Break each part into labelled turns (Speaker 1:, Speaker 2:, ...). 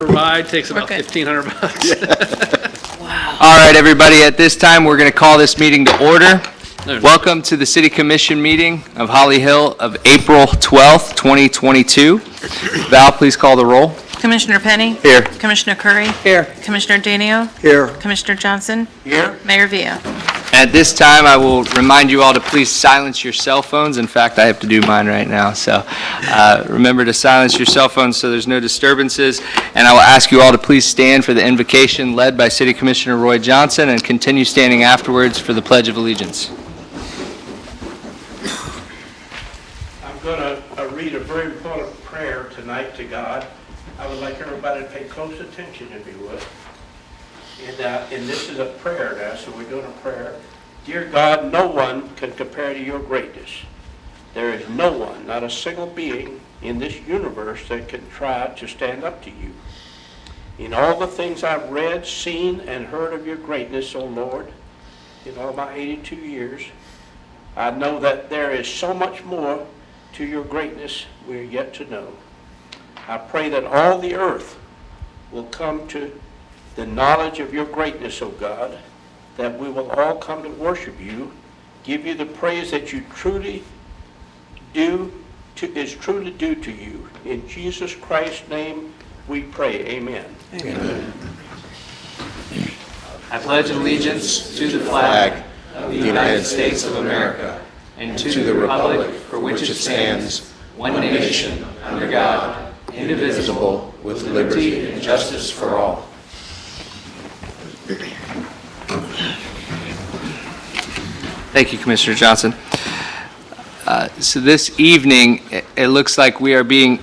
Speaker 1: Ride takes about
Speaker 2: Okay.
Speaker 1: $1,500.
Speaker 3: All right, everybody, at this time, we're going to call this meeting to order.
Speaker 1: No.
Speaker 3: Welcome to the City Commission meeting of Holly Hill of April 12th, 2022. Val, please call the roll.
Speaker 2: Commissioner Penny?
Speaker 3: Here.
Speaker 2: Commissioner Curry?
Speaker 3: Here.
Speaker 2: Commissioner Danio?
Speaker 3: Here.
Speaker 2: Commissioner Johnson?
Speaker 3: Here.
Speaker 2: Mayor Villa?
Speaker 3: At this time, I will remind you all to please silence your cell phones. In fact, I have to do mine right now. So remember to silence your cell phones so there's no disturbances. And I will ask you all to please stand for the invocation led by City Commissioner Roy Johnson and continue standing afterwards for the Pledge of Allegiance.
Speaker 4: I'm going to read a very important prayer tonight to God. I would like everybody to pay close attention, if you would. And this is a prayer now, so we're doing a prayer. Dear God, no one can compare to your greatness. There is no one, not a single being in this universe that can try to stand up to you. In all the things I've read, seen, and heard of your greatness, O Lord, in all my 82 years, I know that there is so much more to your greatness we're yet to know. I pray that all the earth will come to the knowledge of your greatness, O God, that we will all come to worship you, give you the praise that you truly is truly due to you. In Jesus Christ's name we pray. Amen.
Speaker 3: Amen. I pledge allegiance to the flag of the United States of America and to the republic for which it stands, one nation, under God, indivisible, with liberty and justice for all. Thank you, Commissioner Johnson. So this evening, it looks like we are being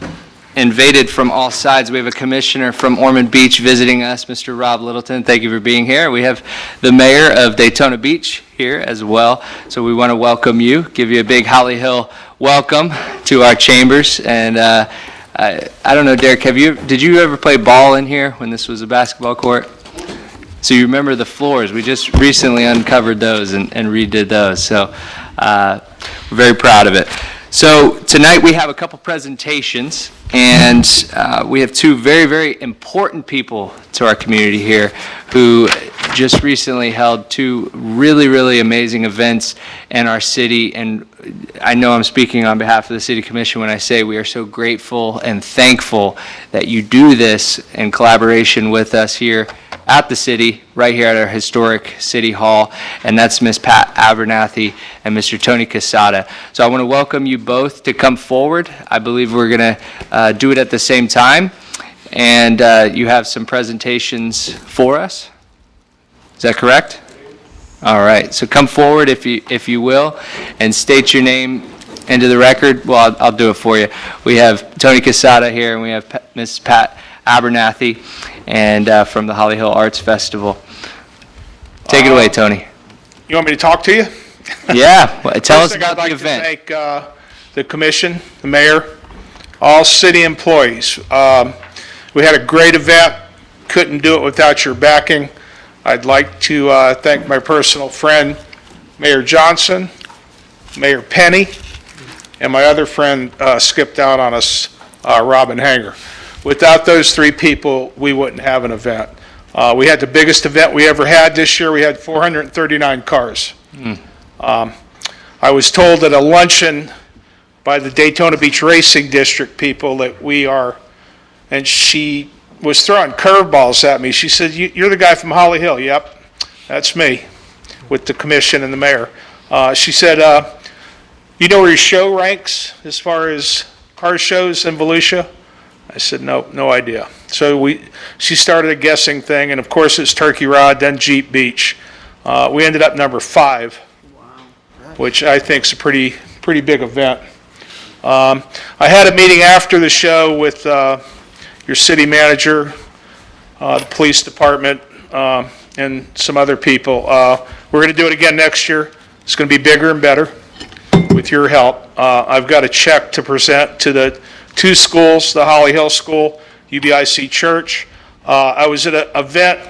Speaker 3: invaded from all sides. We have a commissioner from Ormond Beach visiting us, Mr. Rob Littleton. Thank you for being here. We have the mayor of Daytona Beach here as well. So we want to welcome you, give you a big Holly Hill welcome to our chambers. And I don't know, Derek, did you ever play ball in here when this was a basketball court? So you remember the floors. We just recently uncovered those and redid those. So we're very proud of it. So tonight we have a couple presentations, and we have two very, very important people to our community here who just recently held two really, really amazing events in our city. And I know I'm speaking on behalf of the City Commission when I say we are so grateful and thankful that you do this in collaboration with us here at the city, right here at our historic City Hall, and that's Ms. Pat Abernathy and Mr. Tony Casada. So I want to welcome you both to come forward. I believe we're going to do it at the same time, and you have some presentations for us. Is that correct? All right, so come forward if you will, and state your name into the record. Well, I'll do it for you. We have Tony Casada here, and we have Ms. Pat Abernathy, and from the Holly Hill Arts Festival. Take it away, Tony.
Speaker 5: You want me to talk to you?
Speaker 3: Yeah, well, tell us
Speaker 5: First thing
Speaker 3: about
Speaker 5: I'd
Speaker 3: the
Speaker 5: like
Speaker 3: event.
Speaker 5: to thank the commission, the mayor, all city employees. We had a great event. Couldn't do it without your backing. I'd like to thank my personal friend, Mayor Johnson, Mayor Penny, and my other friend skipped out on us, Robin Hanger. Without those three people, we wouldn't have an event. We had the biggest event we ever had this year. We had 439 cars. I was told at a luncheon by the Daytona Beach Racing District people that we are, and she was throwing curveballs at me. She said, "You're the guy from Holly Hill." Yep, that's me, with the commission and the mayor. She said, "You know where your show ranks as far as car shows in Volusia?" I said, no idea. So she started a guessing thing, and of course it's Turkey Rod, then Jeep Beach. We ended up number 5, which I think is a pretty big event. I had a meeting after the show with your city manager, the police department, and some other people. We're going to do it again next year. It's going to be bigger and better with your help. I've got a check to present to the 2 schools, the Holly Hill School, UBIC Church. I was at an event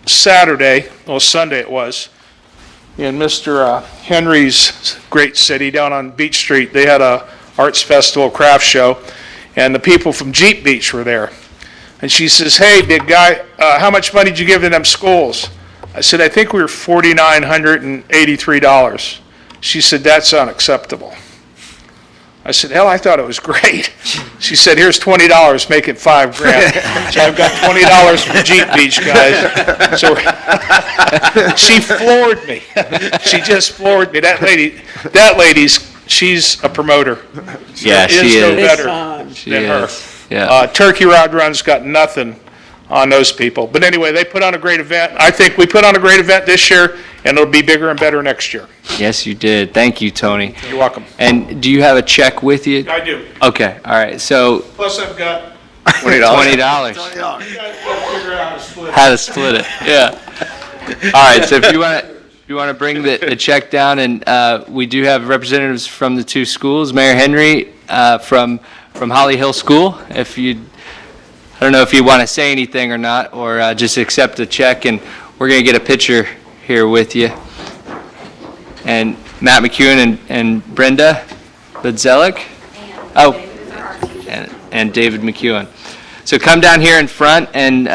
Speaker 5: Sunday it was, in Mr. Henry's great city down on Beach Street. They had a arts festival craft show, and the people from Jeep Beach were there. And she says, hey, big guy, how much money did you give to them schools? I said, I think we were $4,983. She said, that's unacceptable. I said, hell, I thought it was great. She said, here's $20, make it $5,000. So I've got $20 for Jeep Beach, guys. So she floored me. She just floored me. That she's a promoter.
Speaker 3: Yeah,
Speaker 5: There
Speaker 3: she
Speaker 5: is no
Speaker 3: is.
Speaker 5: better
Speaker 3: She
Speaker 5: than her.
Speaker 3: is. Yeah.
Speaker 5: Turkey Rod Run's got nothing on those people. But anyway, they put on a great event. I think we put on a great event this year, and it'll be bigger and better next year.
Speaker 3: Yes, you did. Thank you, Tony.
Speaker 5: You're welcome.
Speaker 3: And do you have a check with you?
Speaker 5: I do.
Speaker 3: Okay, all right, so
Speaker 5: Plus, I've got,
Speaker 3: $20.
Speaker 5: you guys got to figure out how to split it.
Speaker 3: How to split it, yeah. All right, so if you want to bring the check down, and we do have representatives from the two schools, Mayor Henry from Holly Hill School, if you, I don't know if you want to say anything or not, or just accept the check, and we're going to get a picture here with you. And Matt McEwen and Brenda Budzelik. Oh, and David McEwen. So come down here in front, and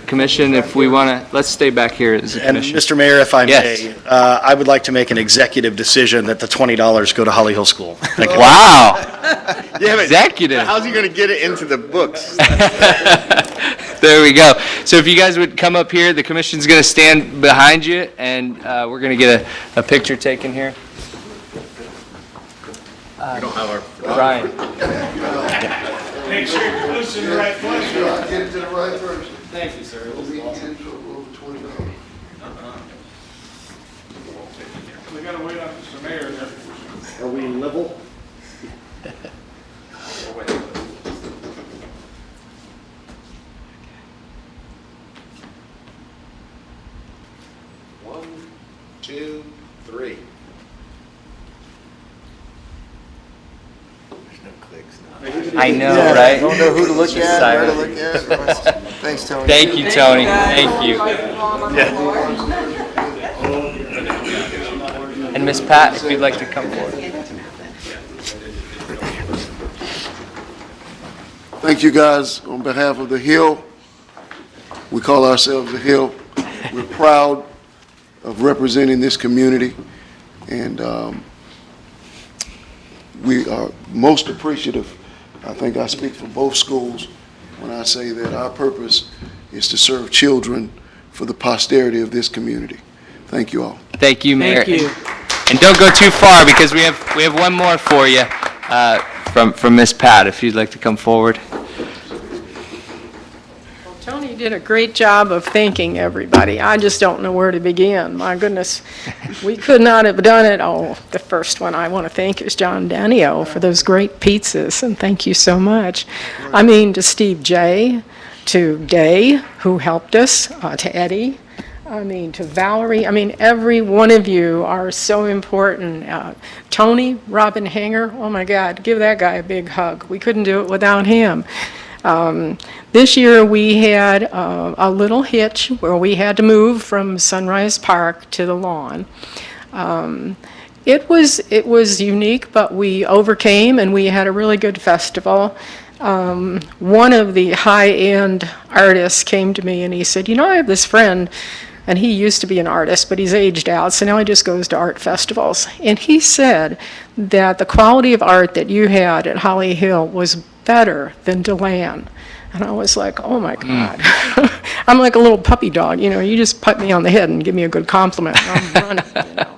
Speaker 3: Commission, if we want to, let's stay back here as a
Speaker 6: And
Speaker 3: commission.
Speaker 6: Mr. Mayor, if I
Speaker 3: Yes.
Speaker 6: may, I would like to make an executive decision that the $20 go to Holly Hill School. Thank you.
Speaker 3: Wow,
Speaker 7: Yeah, but
Speaker 3: executive.
Speaker 7: how's he going to get it into the books?
Speaker 3: There we go. So if you guys would come up here, the commission's going to stand behind you, and we're going to get a picture taken here. We don't have our... Brian.
Speaker 5: Make sure you're loose in the right place.
Speaker 8: Get it to the right person.
Speaker 3: Thank you, sir.
Speaker 8: We'll be in trouble over $20.
Speaker 5: We got to wait on Mr. Mayor there.
Speaker 6: Are we level?
Speaker 8: One, two, three. There's no clicks now.
Speaker 3: I know, right?
Speaker 8: Don't know who to look
Speaker 3: Just
Speaker 8: at, where to
Speaker 3: silent.
Speaker 8: look at. Thanks, Tony.
Speaker 3: Thank you, Tony. Thank you. And Miss Pat, if you'd like to come forward.
Speaker 8: Thank you, guys. On behalf of the Hill, we call ourselves the Hill. We're proud of representing this community, and we are most appreciative. I think I speak for both schools when I say that our purpose is to serve children for the posterity of this community. Thank you all.
Speaker 3: Thank you, Mayor. Thank you. And don't go too far, because we have one more for you from Miss Pat, if you'd like to come forward.
Speaker 9: Tony did a great job of thanking everybody. I just don't know where to begin. My goodness, we could not have done it. Oh, the first one I want to thank is John Danio for those great pizzas, and thank you so much. I mean, to Steve J., to Day, who helped us, to Eddie, I mean, to Valerie. I mean, every one of you are so important. Tony, Robin Hanger, oh my God, give that guy a big hug. We couldn't do it without him. This year we had a little hitch where we had to move from Sunrise Park to the lawn. It was unique, but we overcame, and we had a really good festival. One of the high-end artists came to me and he said, you know, I have this friend, and he used to be an artist, but he's aged out, so now he just goes to art festivals. And he said that the quality of art that you had at Holly Hill was better than DeLand. And I was like, oh my God. I'm like a little puppy dog, you know, you just pat me on the head and give me a good compliment, and I'm running, you know.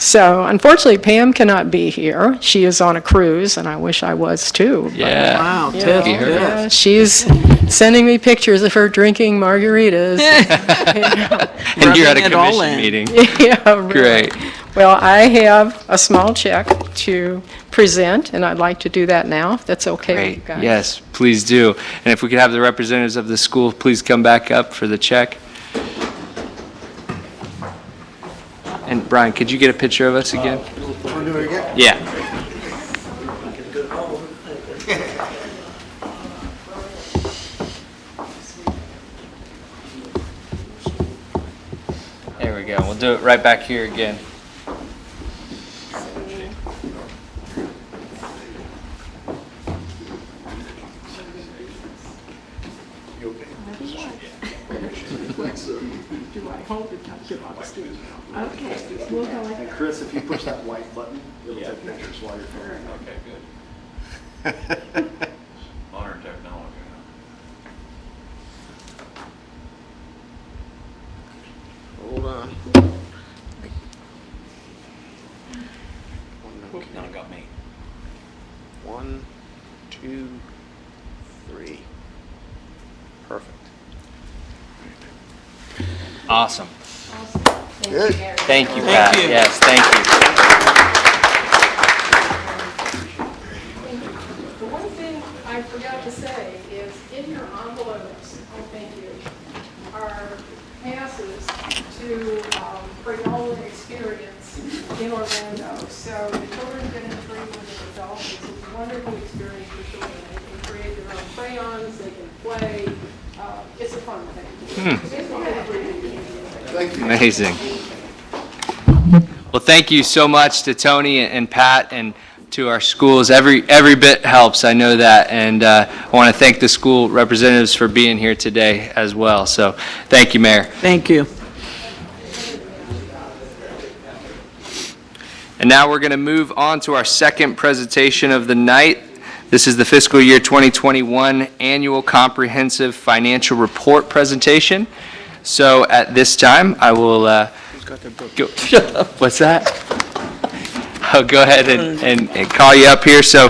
Speaker 9: So unfortunately, Pam cannot be here. She is on a cruise, and I wish I was too. But,
Speaker 3: Yeah.
Speaker 9: you know,
Speaker 3: Lucky her.
Speaker 9: yeah, she's sending me pictures of her drinking margaritas.
Speaker 3: And you're at a commission meeting.
Speaker 9: Yeah, really.
Speaker 3: Great.
Speaker 9: Well, I have a small check to present, and I'd like to do that now, if that's okay with you
Speaker 3: Great.
Speaker 9: guys.
Speaker 3: Yes, please do. And if we could have the representatives of the school please come back up for the check. And Brian, could you get a picture of us again?
Speaker 8: Want to do it again?
Speaker 3: Yeah. There we go. We'll do it right back here again.
Speaker 8: You okay?
Speaker 9: Do I hold it up to my student? Okay, we'll go like
Speaker 6: And Chris, if you push that white button, it'll take pictures while you're filming.
Speaker 10: Okay, good. Modern technology.
Speaker 7: Hold on.
Speaker 10: Now it got me.
Speaker 7: 1, 2, 3. Perfect.
Speaker 3: Awesome.
Speaker 8: Good.
Speaker 3: Thank you, Pat. Yes, thank you.
Speaker 9: The one thing I forgot to say is in your envelopes, oh, thank you, are passes to Crayola Experience in Orlando. So the children get in free with the adults. It's a wonderful experience for children. They can create their own crayons, they can play. It's a fun thing.
Speaker 8: Thank you.
Speaker 3: Amazing. Well, thank you so much to Tony and Pat and to our schools. Every bit helps, I know that, and I want to thank the school representatives for being here today as well. So, thank you, Mayor.
Speaker 11: Thank you.
Speaker 3: And now we're going to move on to our second presentation of the night. This is the fiscal year 2021 Annual Comprehensive Financial Report presentation. So at this time, I will go. What's that? I'll go ahead and call you up here. So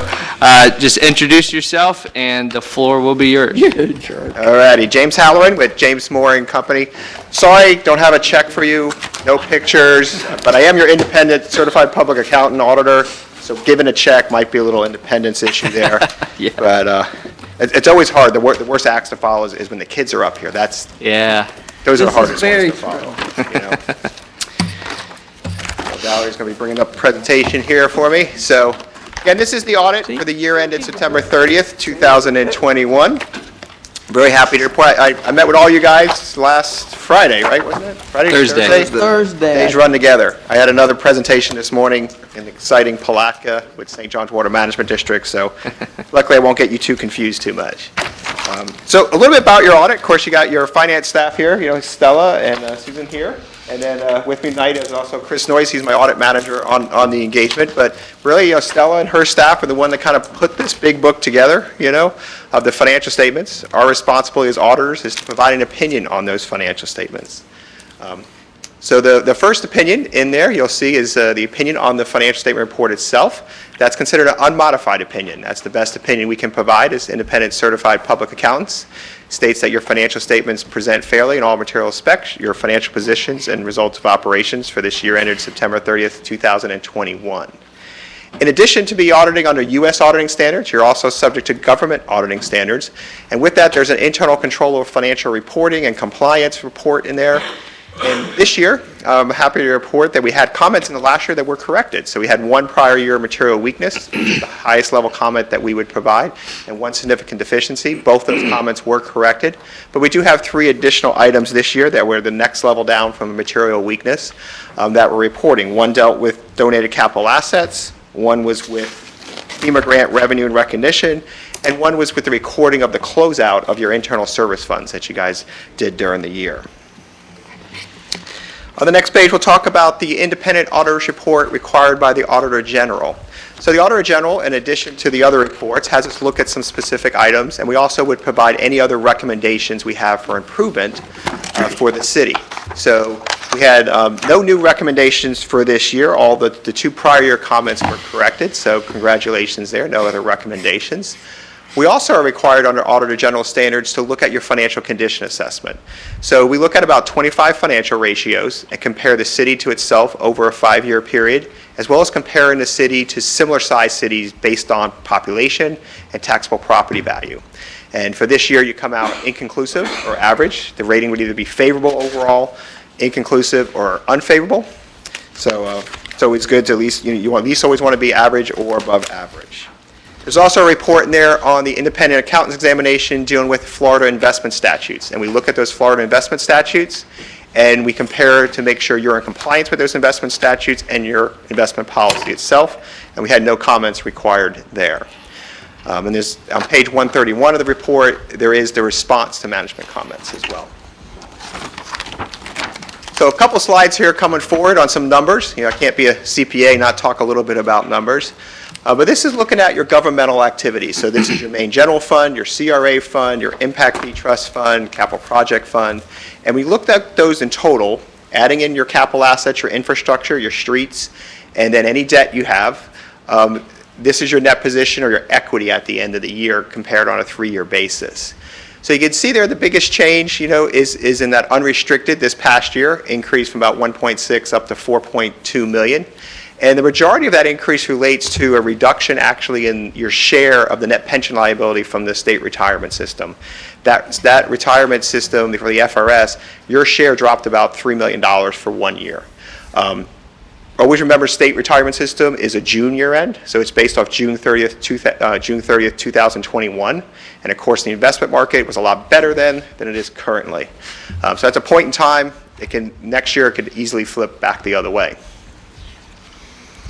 Speaker 3: just introduce yourself, and the floor will be yours.
Speaker 7: All righty, James Halloran with James Moore and Company. Sorry, don't have a check for you, no pictures, but I am your independent certified public accountant auditor, so giving a check might be a little independence issue there.
Speaker 3: Yeah.
Speaker 7: But it's always hard. The worst acts to follow is when the kids are up here.
Speaker 3: Yeah.
Speaker 7: Those are the
Speaker 11: This is
Speaker 7: hardest ones
Speaker 11: very
Speaker 7: to follow. You know? So Valerie's going to be bringing up a presentation here for me. So, again, this is the audit for the year ended September 30th, 2021. Very happy to report. I met with all you guys last Friday, right? Wasn't it? Friday?
Speaker 3: Thursday.
Speaker 11: Thursday.
Speaker 7: Days run together. I had another presentation this morning in the exciting Palatka with St. John's Water Management District, so luckily I won't get you too confused too much. So a little bit about your audit. Of course, you got your finance staff here, you know, Stella and Susan here. And then with me tonight is also Chris Noyes. He's my audit manager on the engagement. But really, Stella and her staff are the one that kind of put this big book together, you know, of the financial statements. Our responsibility as auditors is to provide an opinion on those financial statements. So the first opinion in there, you'll see, is the opinion on the financial statement report itself. That's considered an unmodified opinion. That's the best opinion we can provide as independent certified public accountants. States that your financial statements present fairly in all material respects your financial positions and results of operations for this year ended September 30th, 2021. In addition to be auditing under U.S. auditing standards, you're also subject to government auditing standards. And with that, there's an internal control of financial reporting and compliance report in there. And this year, I'm happy to report that we had comments in the last year that were corrected. So we had one prior year material weakness, the highest level comment that we would provide, and one significant deficiency. Both those comments were corrected. But we do have 3 additional items this year that were the next level down from a material weakness that we're reporting. One dealt with donated capital assets, one was with FEMA grant revenue and recognition, and one was with the recording of the closeout of your internal service funds that you guys did during the year. On the next page, we'll talk about the independent auditor's report required by the Auditor General. So the Auditor General, in addition to the other reports, has us look at some specific items, and we also would provide any other recommendations we have for improvement for the city. So we had no new recommendations for this year. All the 2 prior year comments were corrected, so congratulations there, no other recommendations. We also are required under Auditor General standards to look at your financial condition assessment. So we look at about 25 financial ratios and compare the city to itself over a 5-year period, as well as comparing the city to similar sized cities based on population and taxable property value. And for this year, you come out inconclusive or average. The rating would either be favorable overall, inconclusive, or unfavorable. So it's always good to at least, you at least always want to be average or above average. There's also a report in there on the independent accountant's examination dealing with Florida investment statutes. And we look at those Florida investment statutes and we compare to make sure you're in compliance with those investment statutes and your investment policy itself. And we had no comments required there. And there's, on page 131 of the report, there is the response to management comments as well. So a couple slides here coming forward on some numbers. I can't be a CPA, not talk a little bit about numbers. But this is looking at your governmental activities. So this is your main general fund, your CRA fund, your impact fee trust fund, capital project fund. And we looked at those in total, adding in your capital assets, your infrastructure, your streets, and then any debt you have. This is your net position or your equity at the end of the year compared on a 3-year basis. So you can see there the biggest change, is in that unrestricted this past year, increased from about 1.6 up to 4.2 million. And the majority of that increase relates to a reduction actually in your share of the net pension liability from the state retirement system. That retirement system for the FRS, your share dropped about $3 million for 1 year. Always remember, state retirement system is a June year end, so it's based off June 30th, 2021. And of course, the investment market was a lot better then than it is currently. So that's a point in time. Next year, it could easily flip back the other way.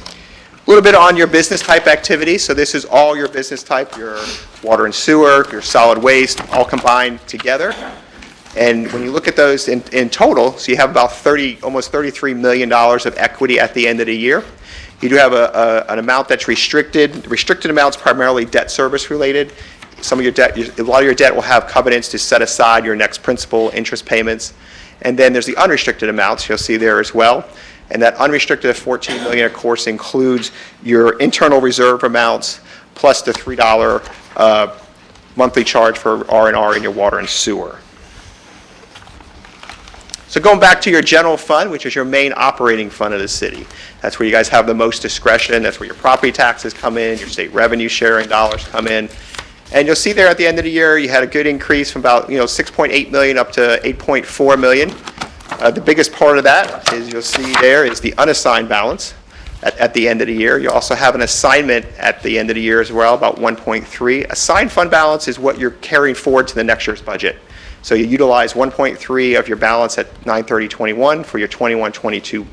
Speaker 7: A little bit on your business type activity. So this is all your business type, your water and sewer, your solid waste, all combined together. And when you look at those in total, so you have about almost $33 million of equity at the end of the year. You do have an amount that's restricted. Restricted amounts primarily debt service related. Some of your debt, a lot of your debt will have covenants to set aside your next principal interest payments. And then there's the unrestricted amounts you'll see there as well. And that unrestricted $14 million, of course, includes your internal reserve amounts plus the $3 monthly charge for R&R in your water and sewer. So going back to your general fund, which is your main operating fund of the city. That's where you guys have the most discretion. That's where your property taxes come in, your state revenue sharing dollars come in. And you'll see there at the end of the year, you had a good increase from about 6.8 million up to 8.4 million. The biggest part of that is you'll see there is the unassigned balance at the end of the year. You also have an assignment at the end of the year as well, about 1.3. Assigned fund balance is what you're carrying forward to the next year's budget. So you utilize 1.3 of your balance at 9/30/21 for your 21-22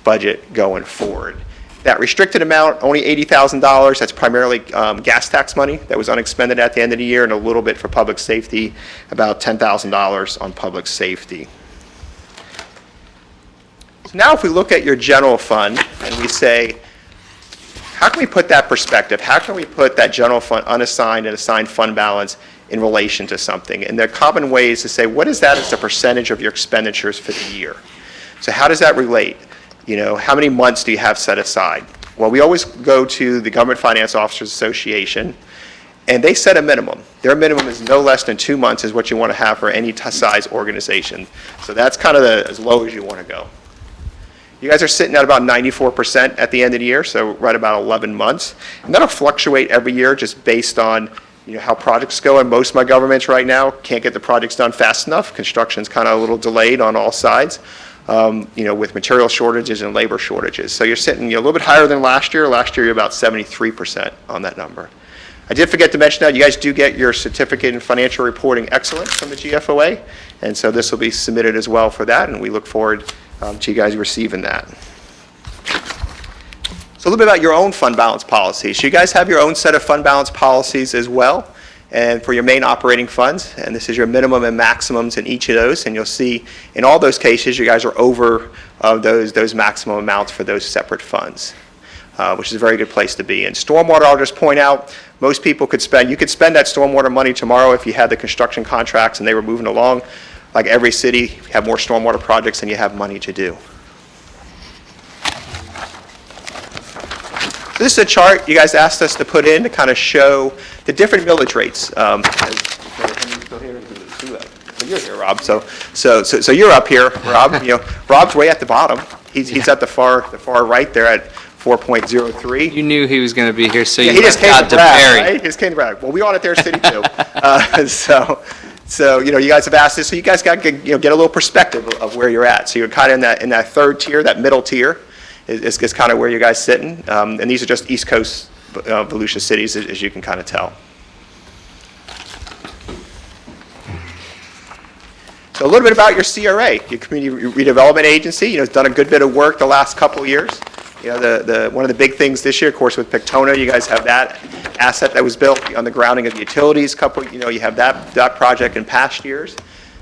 Speaker 7: budget going forward. That restricted amount, only $80,000. That's primarily gas tax money that was unexpended at the end of the year, and a little bit for public safety, about $10,000 on public safety. So now if we look at your general fund and we say, how can we put that perspective? How can we put that general fund unassigned and assigned fund balance in relation to something? And there are common ways to say, what is that as a percentage of your expenditures for the year? So how does that relate? How many months do you have set aside? Well, we always go to the Government Finance Officers Association, and they set a minimum. Their minimum is no less than 2 months is what you want to have for any size organization. So that's kind of as low as you want to go. You guys are sitting at about 94% at the end of the year, so right about 11 months. And that'll fluctuate every year just based on how projects go. And most of my governments right now can't get the projects done fast enough. Construction's kind of a little delayed on all sides, with material shortages and labor shortages. So you're sitting a little bit higher than last year. Last year, you're about 73% on that number. I did forget to mention that you guys do get your certificate in financial reporting excellence from the GFOA. And so this will be submitted as well for that, and we look forward to you guys receiving that. So a little bit about your own fund balance policies. So you guys have your own set of fund balance policies as well, and for your main operating funds, and this is your minimum and maximums in each of those, and you'll see in all those cases you guys are over those maximum amounts for those separate funds, which is a very good place to be. And stormwater, I'll just point out, most people could spend that stormwater money tomorrow if you had the construction contracts and they were moving along. Like every city, you have more stormwater projects than you have money to do. This is a chart you guys asked us to put in to kind of show the different millage rates. You're here, Rob. So you're up here, Rob. Rob's way at the bottom. He's at the far right there at 4.03.
Speaker 3: You knew he was going to be here, so
Speaker 7: Yeah,
Speaker 3: you
Speaker 7: he just came
Speaker 3: got
Speaker 7: to
Speaker 3: to
Speaker 7: brag,
Speaker 3: Barry.
Speaker 7: right? He just came to brag. Well, we audit their city too. So you guys have asked this, so you guys got to get a little perspective of where you're at. So you're kind of in that third tier, that middle tier, is kind of where you guys sitting. And these are just East Coast Volusia cities, as you can kind of tell. So a little bit about your CRA, your Community Redevelopment Agency. It's done a good bit of work the last couple of years. You know, one of the big things this year, of course, with Pictona, you guys have that asset that was built on the grounding of the utilities you have that project in past years.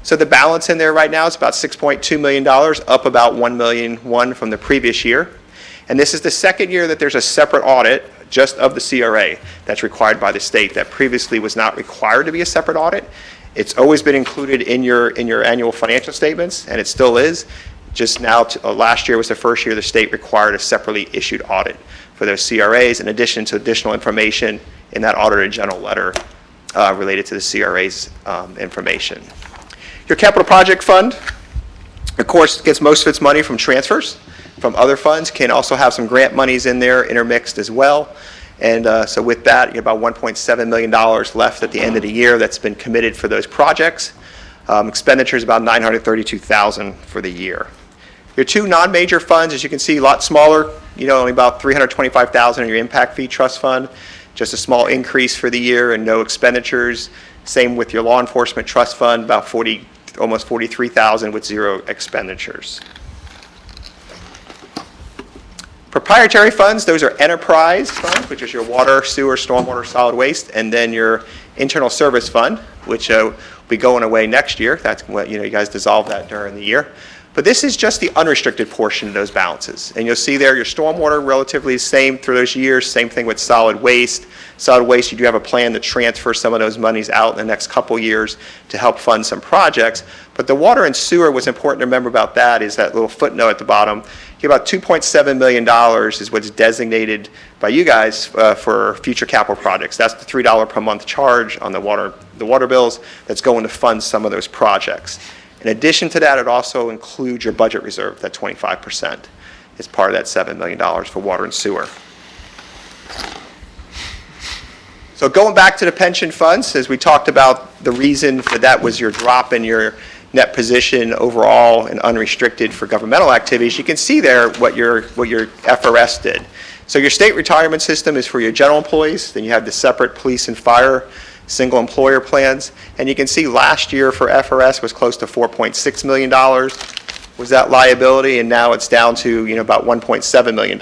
Speaker 7: So the balance in there right now is about $6.2 million, up about $1 million from the previous year. And this is the second year that there's a separate audit just of the CRA that's required by the state. That previously was not required to be a separate audit. It's always been included in your annual financial statements, and it still is. Just now, last year was the first year the state required a separately issued audit for those CRAs, in addition to additional information in that audited general letter related to the CRA's information. Your capital project fund, of course, gets most of its money from transfers from other funds, can also have some grant monies in there intermixed as well. And so with that, you have about $1.7 million left at the end of the year that's been committed for those projects. Expenditures about $932,000 for the year. Your two non-major funds, as you can see, a lot smaller, only about $325,000 in your impact fee trust fund, just a small increase for the year and no expenditures. Same with your law enforcement trust fund, about almost $43,000 with zero expenditures. Proprietary funds, those are enterprise funds, which is your water, sewer, stormwater, solid waste, and then your internal service fund, which will be going away next year. That's what, you guys dissolve that during the year. But this is just the unrestricted portion of those balances. And you'll see there your stormwater relatively the same through those years, same thing with solid waste. Solid waste, you do have a plan to transfer some of those monies out in the next couple years to help fund some projects. But the water and sewer, what's important to remember about that is that little footnote at the bottom. About $2.7 million is what's designated by you guys for future capital projects. That's the $3 per month charge on the water bills that's going to fund some of those projects. In addition to that, it also includes your budget reserve, that 25% is part of that $7 million for water and sewer. So going back to the pension funds, as we talked about, the reason for that was your drop in your net position overall and unrestricted for governmental activities. You can see there what your FRS did. So your state retirement system is for your general employees. Then you have the separate police and fire single employer plans. And you can see last year for FRS was close to $4.6 million was that liability, and now it's down to about $1.7 million.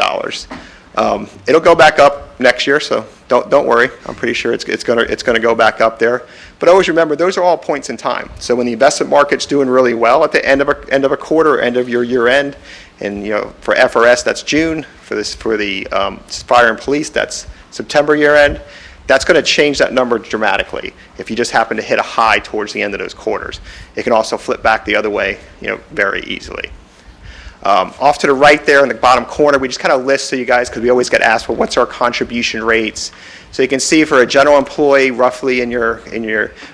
Speaker 7: It'll go back up next year, so don't worry. I'm pretty sure it's going to go back up there. But always remember, those are all points in time. So when the investment market's doing really well at the end of a quarter, end of your year end, and for FRS that's June, for the fire and police that's September year end, that's going to change that number dramatically if you just happen to hit a high towards the end of those quarters. It can also flip back the other way, very easily. Off to the right there in the bottom corner, we just kind of list so you guys, because we always get asked, well, what's our contribution rates? So you can see for a general employee, roughly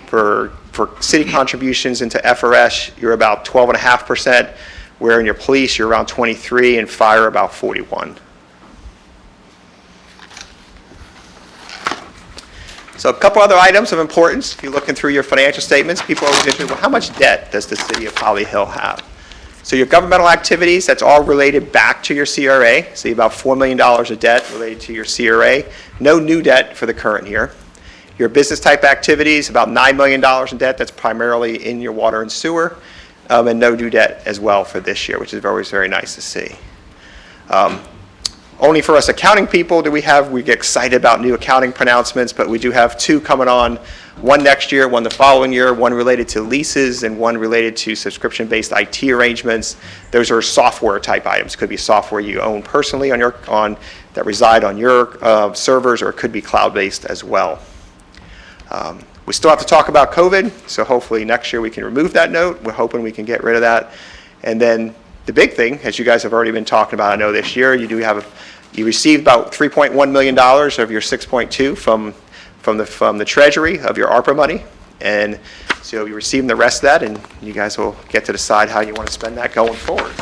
Speaker 7: for city contributions into FRS, you're about 12.5%, where in your police, you're around 23%, and fire about 41%. So a couple other items of importance. If you're looking through your financial statements, people are always interested, well, how much debt does the city of Holly Hill have? So your governmental activities, that's all related back to your CRA. So about $4 million of debt related to your CRA. No new debt for the current year. Your business type activities, about $9 million in debt. That's primarily in your water and sewer. And no new debt as well for this year, which is always very nice to see. Only for us accounting people we get excited about new accounting pronouncements, but we do have two coming on, one next year, one the following year, one related to leases and one related to subscription-based IT arrangements. Those are software type items. Could be software you own personally that reside on your servers, or it could be cloud-based as well. We still have to talk about COVID, so hopefully next year we can remove that note. We're hoping we can get rid of that. And then the big thing, as you guys have already been talking about, I know this year, you received about $3.1 million of your 6.2 from the Treasury of your ARPA money. And so you're receiving the rest of that, and you guys will get to decide how you want to spend that going forward.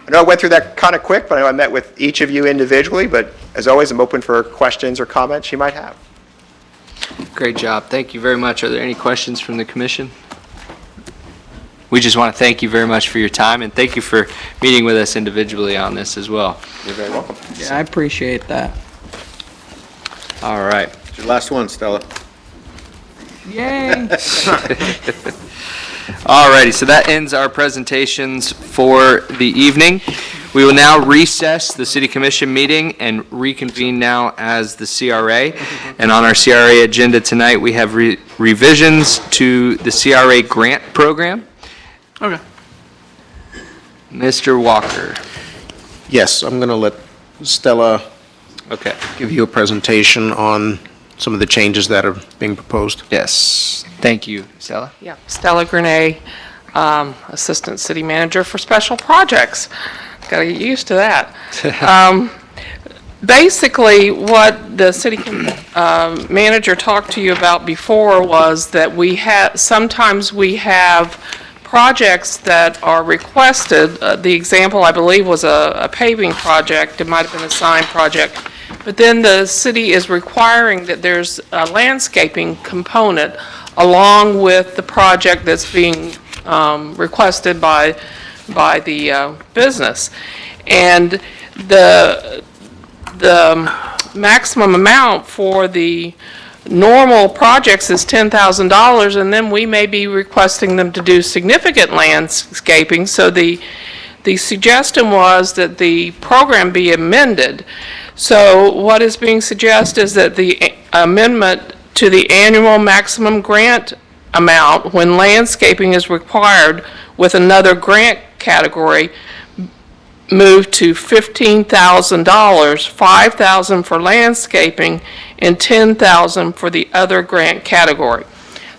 Speaker 7: I know I went through that kind of quick, but I know I met with each of you individually, but as always, I'm open for questions or comments you might have.
Speaker 3: Great job. Thank you very much. Are there any questions from the commission? We just want to thank you very much for your time, and thank you for meeting with us individually on this as well.
Speaker 7: You're very welcome.
Speaker 1: Yeah, I appreciate that.
Speaker 3: All right.
Speaker 10: It's your last one, Stella.
Speaker 1: Yay.
Speaker 3: All righty, so that ends our presentations for the evening. We will now recess the City Commission meeting and reconvene now as the CRA. And on our CRA agenda tonight, we have revisions to the CRA grant program.
Speaker 1: Okay.
Speaker 3: Mr. Walker.
Speaker 11: Yes, I'm going to let Stella
Speaker 3: Okay.
Speaker 11: give you a presentation on some of the changes that are being proposed.
Speaker 3: Yes, thank you, Stella.
Speaker 12: Yeah, Stella Grenay, Assistant City Manager for Special Projects. Got to get used to that. Basically, what the city manager talked to you about before was that sometimes we have projects that are requested. The example, I believe, was a paving project. It might have been a sign project. But then the city is requiring that there's a landscaping component along with the project that's being requested by the business. And the maximum amount for the normal projects is $10,000, and then we may be requesting them to do significant landscaping. So the suggestion was that the program be amended. So what is being suggested is that the amendment to the annual maximum grant amount when landscaping is required with another grant category move to $15,000, $5,000 for landscaping, and $10,000 for the other grant category.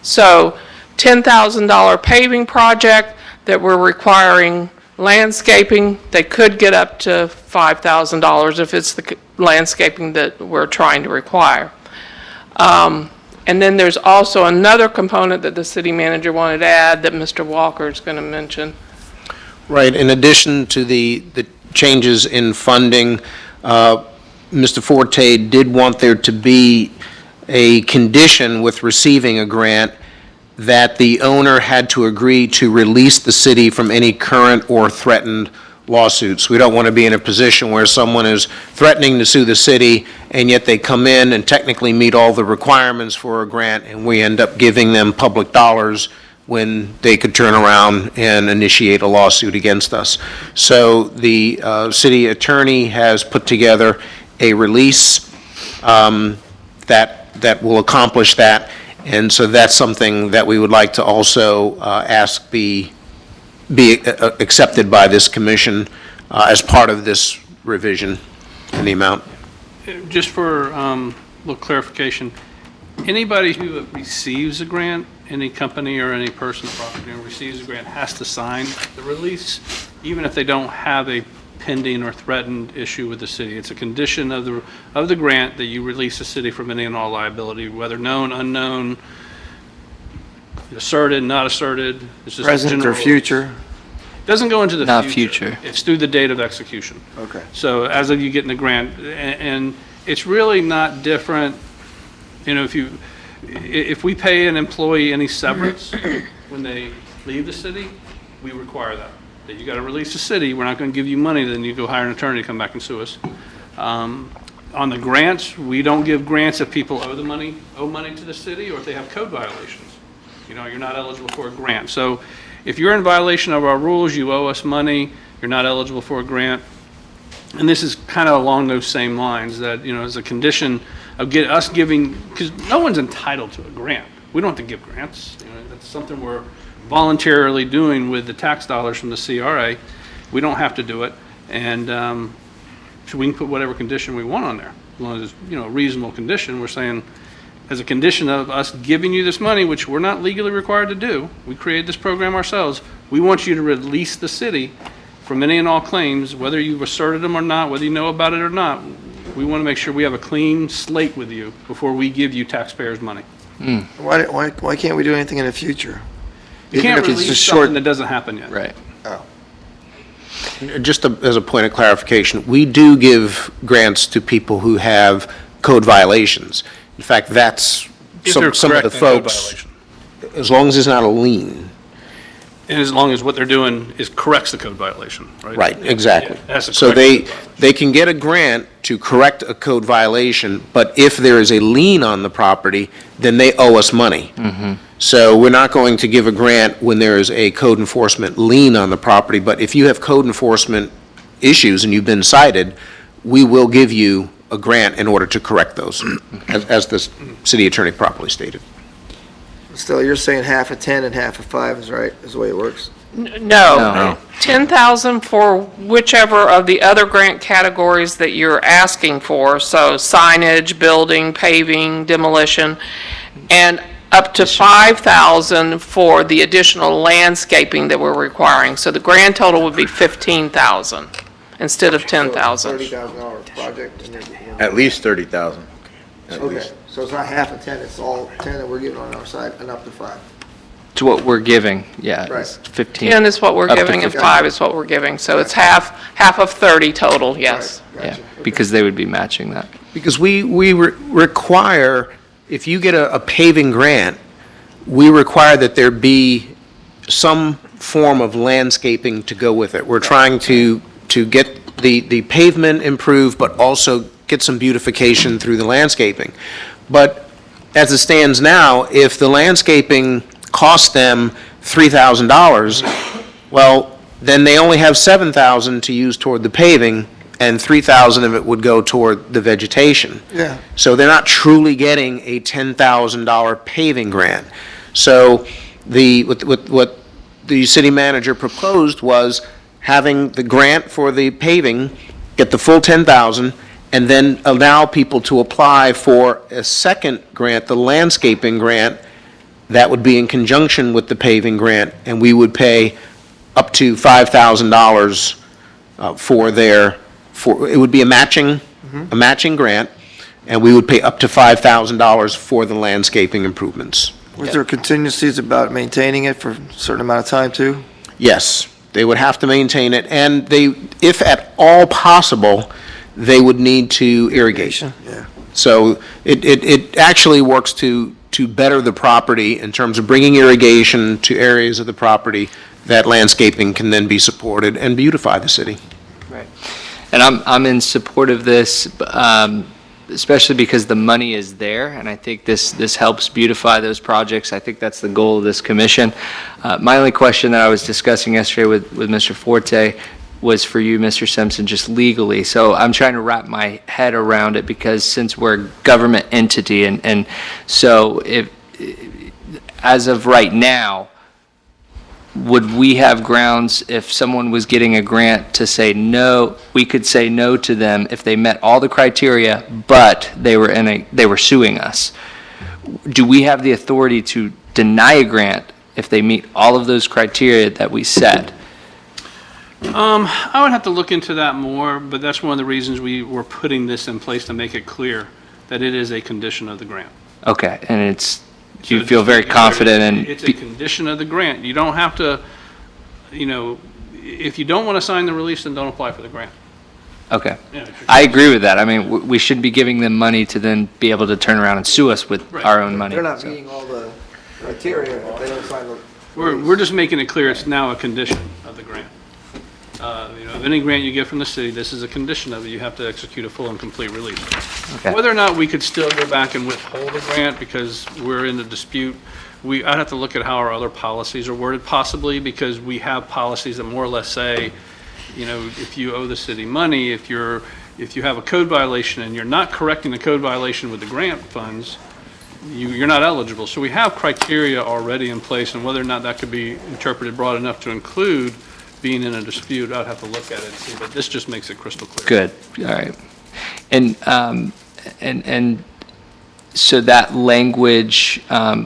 Speaker 12: So $10,000 paving project that we're requiring landscaping, they could get up to $5,000 if it's the landscaping that we're trying to require. And then there's also another component that the city manager wanted to add that Mr. Walker is going to mention.
Speaker 11: Right, in addition to the changes in funding, Mr. Forte did want there to be a condition with receiving a grant that the owner had to agree to release the city from any current or threatened lawsuits. We don't want to be in a position where someone is threatening to sue the city, and yet they come in and technically meet all the requirements for a grant, and we end up giving them public dollars when they could turn around and initiate a lawsuit against us. So the city attorney has put together a release that will accomplish that, and so that's something that we would like to also ask be accepted by this commission as part of this revision in the amount.
Speaker 1: Just for a little clarification, anybody who receives a grant, any company or any person or property who receives a grant has to sign the release, even if they don't have a pending or threatened issue with the city. It's a condition of the grant that you release the city from any and all liability, whether known, unknown, asserted, not asserted. It's just
Speaker 3: Present or future?
Speaker 1: It doesn't go into the
Speaker 3: Not
Speaker 1: future.
Speaker 3: future.
Speaker 1: It's through the date of execution.
Speaker 3: Okay.
Speaker 1: So as of you getting the grant, and it's really not different, you know, if we pay an employee any severance when they leave the city, we require that you got to release the city. We're not going to give you money, then you go hire an attorney to come back and sue us. On the grants, we don't give grants if people owe money to the city or if they have code violations. You know, you're not eligible for a grant. So if you're in violation of our rules, you owe us money, you're not eligible for a grant. And this is kind of along those same lines that, you know, as a condition of us giving, because no one's entitled to a grant. We don't have to give grants. You know, that's something we're voluntarily doing with the tax dollars from the CRA. We don't have to do it. And so we can put whatever condition we want on there, as long as it's, you know, a reasonable condition. We're saying, as a condition of us giving you this money, which we're not legally required to do, we created this program ourselves, we want you to release the city from any and all claims, whether you've asserted them or not, whether you know about it or not. We want to make sure we have a clean slate with you before we give you taxpayers' money.
Speaker 13: Why can't we do anything in the future?
Speaker 1: You can't release something that doesn't happen yet.
Speaker 3: Right.
Speaker 13: Oh.
Speaker 11: Just as a point of clarification, we do give grants to people who have code violations. In fact, that's
Speaker 1: If they're
Speaker 11: some of the
Speaker 1: correct in code
Speaker 11: folks, as long as it's not a lien.
Speaker 1: And as long as what they're doing corrects the code violation, right?
Speaker 11: Right, exactly.
Speaker 1: Yeah, it has to
Speaker 11: So
Speaker 1: correct the code violation.
Speaker 11: they can get a grant to correct a code violation, but if there is a lien on the property, then they owe us money. So we're not going to give a grant when there is a code enforcement lien on the property, but if you have code enforcement issues and you've been cited, we will give you a grant in order to correct those, as the city attorney properly stated.
Speaker 13: Still, you're saying half of 10 and half of 5 is right, is the way it works?
Speaker 12: No. 10,000 for whichever of the other grant categories that you're asking for, so signage, building, paving, demolition, and up to 5,000 for the additional landscaping that we're requiring. So the grand total would be 15,000 instead of 10,000.
Speaker 13: $30,000 project, and
Speaker 10: At least 30,000.
Speaker 13: okay, so it's not half of 10, it's all 10 that we're giving on our side, and up to 5.
Speaker 3: To what we're giving, yeah,
Speaker 13: Right.
Speaker 3: it's 15.
Speaker 12: 10 is what we're
Speaker 3: Up to
Speaker 12: giving, and
Speaker 3: 15.
Speaker 12: 5 is what we're giving. So it's half of 30 total, yes.
Speaker 13: Right,
Speaker 3: Yeah,
Speaker 13: gotcha.
Speaker 3: because they would be matching that.
Speaker 11: Because we require, if you get a paving grant, we require that there be some form of landscaping to go with it. We're trying to get the pavement improved, but also get some beautification through the landscaping. But as it stands now, if the landscaping costs them $3,000, well, then they only have $7,000 to use toward the paving, and $3,000 of it would go toward the vegetation.
Speaker 13: Yeah.
Speaker 11: So they're not truly getting a $10,000 paving grant. So what the city manager proposed was having the grant for the paving, get the full $10,000, and then allow people to apply for a second grant, the landscaping grant, that would be in conjunction with the paving grant, and we would pay up to $5,000 it would be a matching grant, and we would pay up to $5,000 for the landscaping improvements.
Speaker 13: Was there contingencies about maintaining it for a certain amount of time, too?
Speaker 11: Yes, they would have to maintain it, and if at all possible, they would need to irrigate.
Speaker 13: Yeah.
Speaker 11: So it actually works to better the property in terms of bringing irrigation to areas of the property that landscaping can then be supported and beautify the city.
Speaker 3: Right. And I'm in support of this, especially because the money is there, and I think this helps beautify those projects. I think that's the goal of this commission. My only question that I was discussing yesterday with Mr. Forte was for you, Mr. Simpson, just legally. So I'm trying to wrap my head around it, because since we're a government entity, and so if, as of right now, would we have grounds if someone was getting a grant to say no? We could say no to them if they met all the criteria, but they were suing us. Do we have the authority to deny a grant if they meet all of those criteria that we set?
Speaker 1: I would have to look into that more, but that's one of the reasons we were putting this in place, to make it clear that it is a condition of the grant.
Speaker 3: Okay, and do you
Speaker 1: So
Speaker 3: feel
Speaker 1: just
Speaker 3: very
Speaker 1: make it clear,
Speaker 3: confident in?
Speaker 1: It's a condition of the grant. You don't have to, if you don't want to sign the release, then don't apply for the grant.
Speaker 3: Okay.
Speaker 1: Yeah, sure.
Speaker 3: I agree with that. I mean, we shouldn't be giving them money to then be able to turn around and sue us with
Speaker 1: Right.
Speaker 3: our own money.
Speaker 13: They're not
Speaker 3: so.
Speaker 13: meeting all the criteria if they don't sign the...
Speaker 1: We're just making it clear it's now a condition of the grant. Any grant you get from the city, this is a condition of it. You have to execute a full and complete release.
Speaker 3: Okay.
Speaker 1: Whether or not we could still go back and withhold a grant because we're in a dispute, I'd have to look at how our other policies are worded, possibly, because we have policies that more or less say, if you owe the city money, if you have a code violation and you're not correcting the code violation with the grant funds, you're not eligible. So we have criteria already in place, and whether or not that could be interpreted broad enough to include being in a dispute, I'd have to look at it and see, but this just makes it crystal clear.
Speaker 3: Good, all right. And so that language,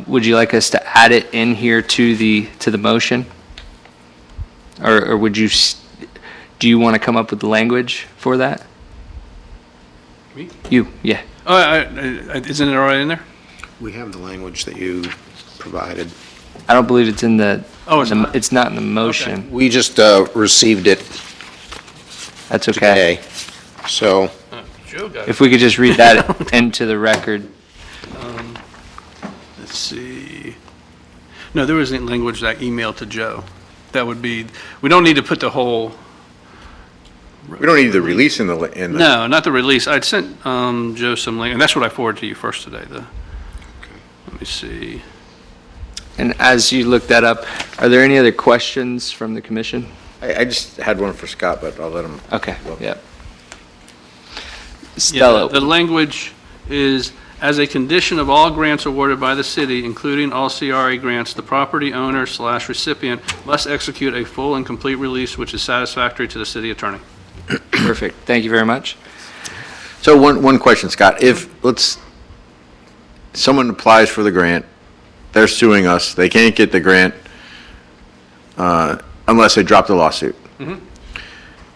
Speaker 3: would you like us to add it in here to the motion? Or would you, do you want to come up with the language for that?
Speaker 1: Me?
Speaker 3: You, yeah.
Speaker 1: Isn't it already in there?
Speaker 11: We have the language that you provided.
Speaker 3: I don't believe it's in the.
Speaker 1: Oh, it's not?
Speaker 3: It's not in the motion.
Speaker 11: We just received it
Speaker 3: That's okay.
Speaker 11: today, so...
Speaker 1: Joe got it.
Speaker 3: If we could just read that into the record.
Speaker 1: Let's see. No, there was language that emailed to Joe. that would be, we don't need to put the whole,
Speaker 14: We don't need the release in the.
Speaker 1: no, not the release. I'd sent Joe some link, and that's what I forwarded to you first today, let me see.
Speaker 3: And as you look that up, are there any other questions from the commission?
Speaker 14: I just had one for Scott, but I'll let him.
Speaker 3: Okay, yep.
Speaker 1: Yeah,
Speaker 3: Stella,
Speaker 1: the language is, as a condition of all grants awarded by the city, including all CRA grants, the property owner/recipient must execute a full and complete release which is satisfactory to the city attorney.
Speaker 3: perfect. Thank you very much.
Speaker 14: So one question, Scott. If, someone applies for the grant, they're suing us, they can't get the grant unless they drop the lawsuit.
Speaker 1: Mhm.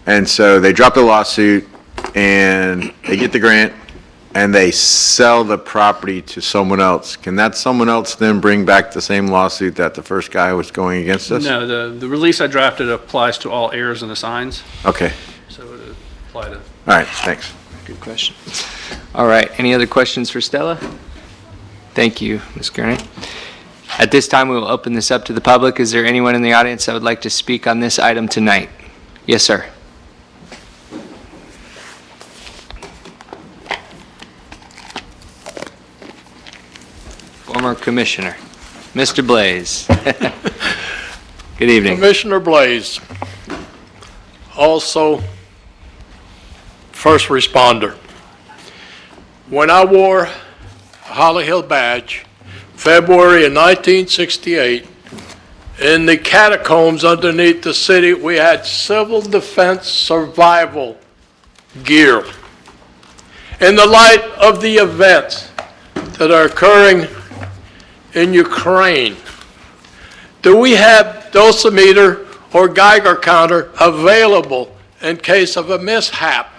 Speaker 14: And so they drop the lawsuit and they get the grant and they sell the property to someone else. Can that someone else then bring back the same lawsuit that the first guy was going against us?
Speaker 1: No, the release I drafted applies to all heirs and assigns,
Speaker 14: Okay,
Speaker 1: so it would apply to.
Speaker 14: all right, thanks.
Speaker 3: Good question. All right, any other questions for Stella? Thank you, Ms. Gurney. At this time, we will open this up to the public. Is there anyone in the audience that would like to speak on this item tonight? Yes, sir. Former Commissioner, Mr. Blaze. Good evening.
Speaker 15: Commissioner Blaze, also first responder. When I wore a Holly Hill badge, February of 1968, in the catacombs underneath the city, we had civil defense survival gear. In the light of the events that are occurring in Ukraine, do we have dosimeter or Geiger counter available in case of a mishap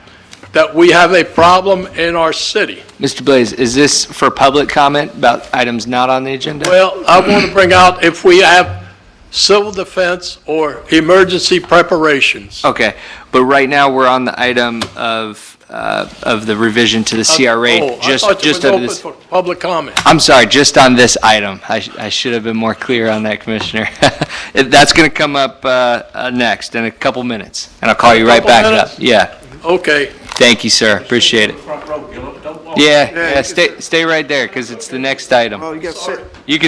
Speaker 15: that we have a problem in our city?
Speaker 3: Mr. Blaze, is this for public comment about items not on the agenda?
Speaker 15: Well, I want to bring out if we have civil defense or emergency preparations.
Speaker 3: Okay, but right now, we're on the item of the revision to the CRA.
Speaker 15: Oh, I
Speaker 3: just
Speaker 15: thought you
Speaker 3: just
Speaker 15: was
Speaker 3: under
Speaker 15: open
Speaker 3: this.
Speaker 15: for public comment.
Speaker 3: I'm sorry, just on this item. I should have been more clear on that, Commissioner. That's going to come up next in a couple minutes, and I'll call you right back up. Yeah.
Speaker 15: Okay.
Speaker 3: Thank you, sir. Appreciate it.
Speaker 4: Front row, Gillett, don't walk.
Speaker 3: Yeah, stay right there, because it's the next item.
Speaker 13: Oh, you got to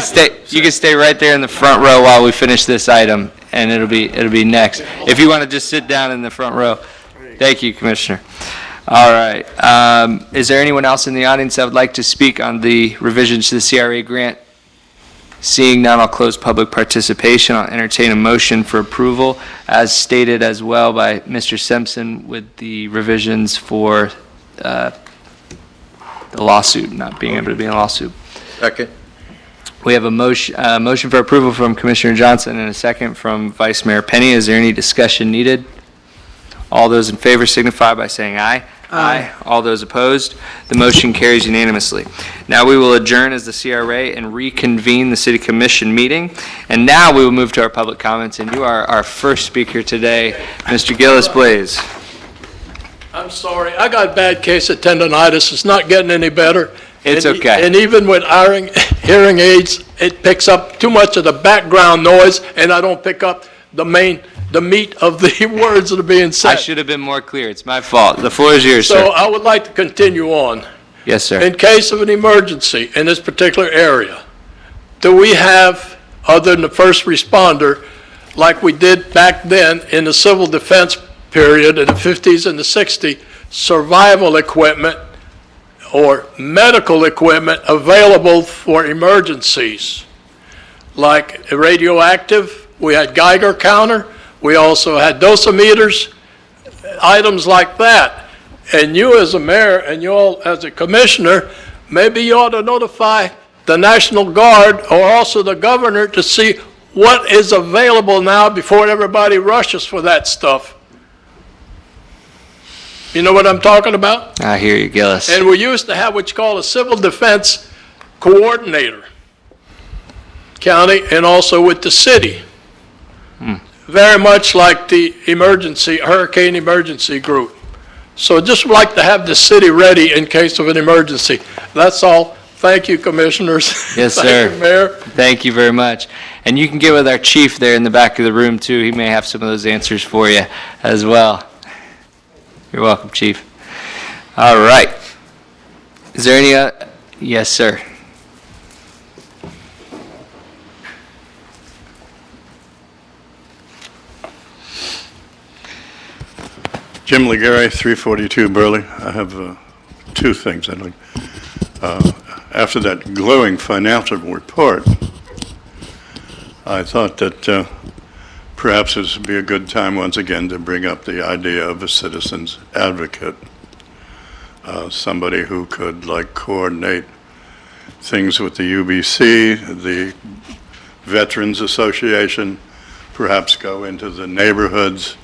Speaker 13: sit.
Speaker 3: You can stay right there in the front row while we finish this item, and it'll be next. If you want to just sit down in the front row. Thank you, Commissioner. All right. Is there anyone else in the audience that would like to speak on the revisions to the CRA grant? Seeing none, I'll close public participation. I'll entertain a motion for approval, as stated as well by Mr. Simpson, with the revisions for the lawsuit, not being able to be in a lawsuit.
Speaker 14: Second.
Speaker 3: We have a motion for approval from Commissioner Johnson and a second from Vice Mayor Penny. Is there any discussion needed? All those in favor signify by saying aye. Aye. All those opposed, the motion carries unanimously. Now we will adjourn as the CRA and reconvene the City Commission meeting. And now we will move to our public comments, and you are our first speaker today, Mr. Gillis Blaze.
Speaker 15: I'm sorry, I got bad case of tendonitis. It's not getting any better.
Speaker 3: It's
Speaker 15: And
Speaker 3: okay.
Speaker 15: And even with hearing aids, it picks up too much of the background noise, and I don't pick up the meat of the words that are being said.
Speaker 3: I should have been more clear. It's my fault. The floor is yours,
Speaker 15: So
Speaker 3: sir.
Speaker 15: I would like to continue on.
Speaker 3: Yes, sir.
Speaker 15: In case of an emergency in this particular area, do we have, other than the first responder, like we did back then in the civil defense period in the 50s and the 60s, survival equipment or medical equipment available for emergencies? Like radioactive, we had Geiger counter, we also had dosimeters, items like that. And you as a mayor and you all as a commissioner, maybe you ought to notify the National Guard or also the governor to see what is available now before everybody rushes for that stuff. You know what I'm talking about?
Speaker 3: I hear you, Gillis.
Speaker 15: And we used to have what you call a civil defense coordinator, county and also with the city. Very much like the hurricane emergency group. So just like to have the city ready in case of an emergency. That's all. Thank you, Commissioners.
Speaker 3: Yes,
Speaker 15: Thank
Speaker 3: sir.
Speaker 15: you, Mayor.
Speaker 3: Thank you very much. And you can get with our chief there in the back of the room, too. He may have some of those answers for you as well. You're welcome, Chief. All right. Is there any, yes, sir.
Speaker 16: Jim Legare, 342 Burley. I have two things I'd like. After that glowing financial report, I thought that perhaps this would be a good time once again to bring up the idea of a citizen's advocate, somebody who could coordinate things with the UBC, the Veterans Association, perhaps go into the neighborhoods,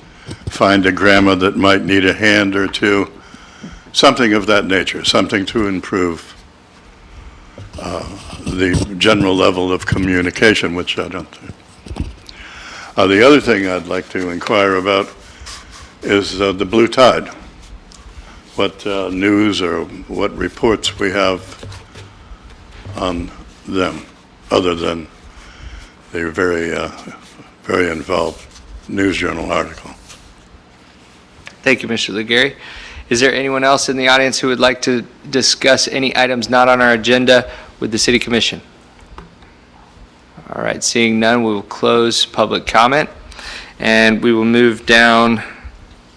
Speaker 16: find a grandma that might need a hand or two, something of that nature, something to improve the general level of communication, which I don't think. The other thing I'd like to inquire about is the Blue Tide. What news or what reports we have on them, other than the very involved News Journal article.
Speaker 3: Thank you, Mr. Legare. Is there anyone else in the audience who would like to discuss any items not on our agenda with the City Commission? All right, seeing none, we will close public comment, and we will move down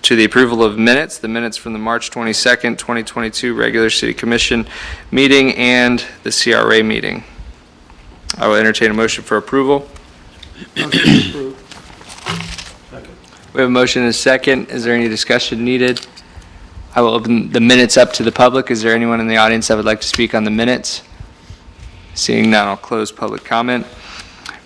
Speaker 3: to the approval of minutes, the minutes from the March 22nd, 2022 regular City Commission meeting and the CRA meeting. I will entertain a motion for approval. We have a motion and a second. Is there any discussion needed? I will open the minutes up to the public. Is there anyone in the audience that would like to speak on the minutes? Seeing none, I'll close public comment.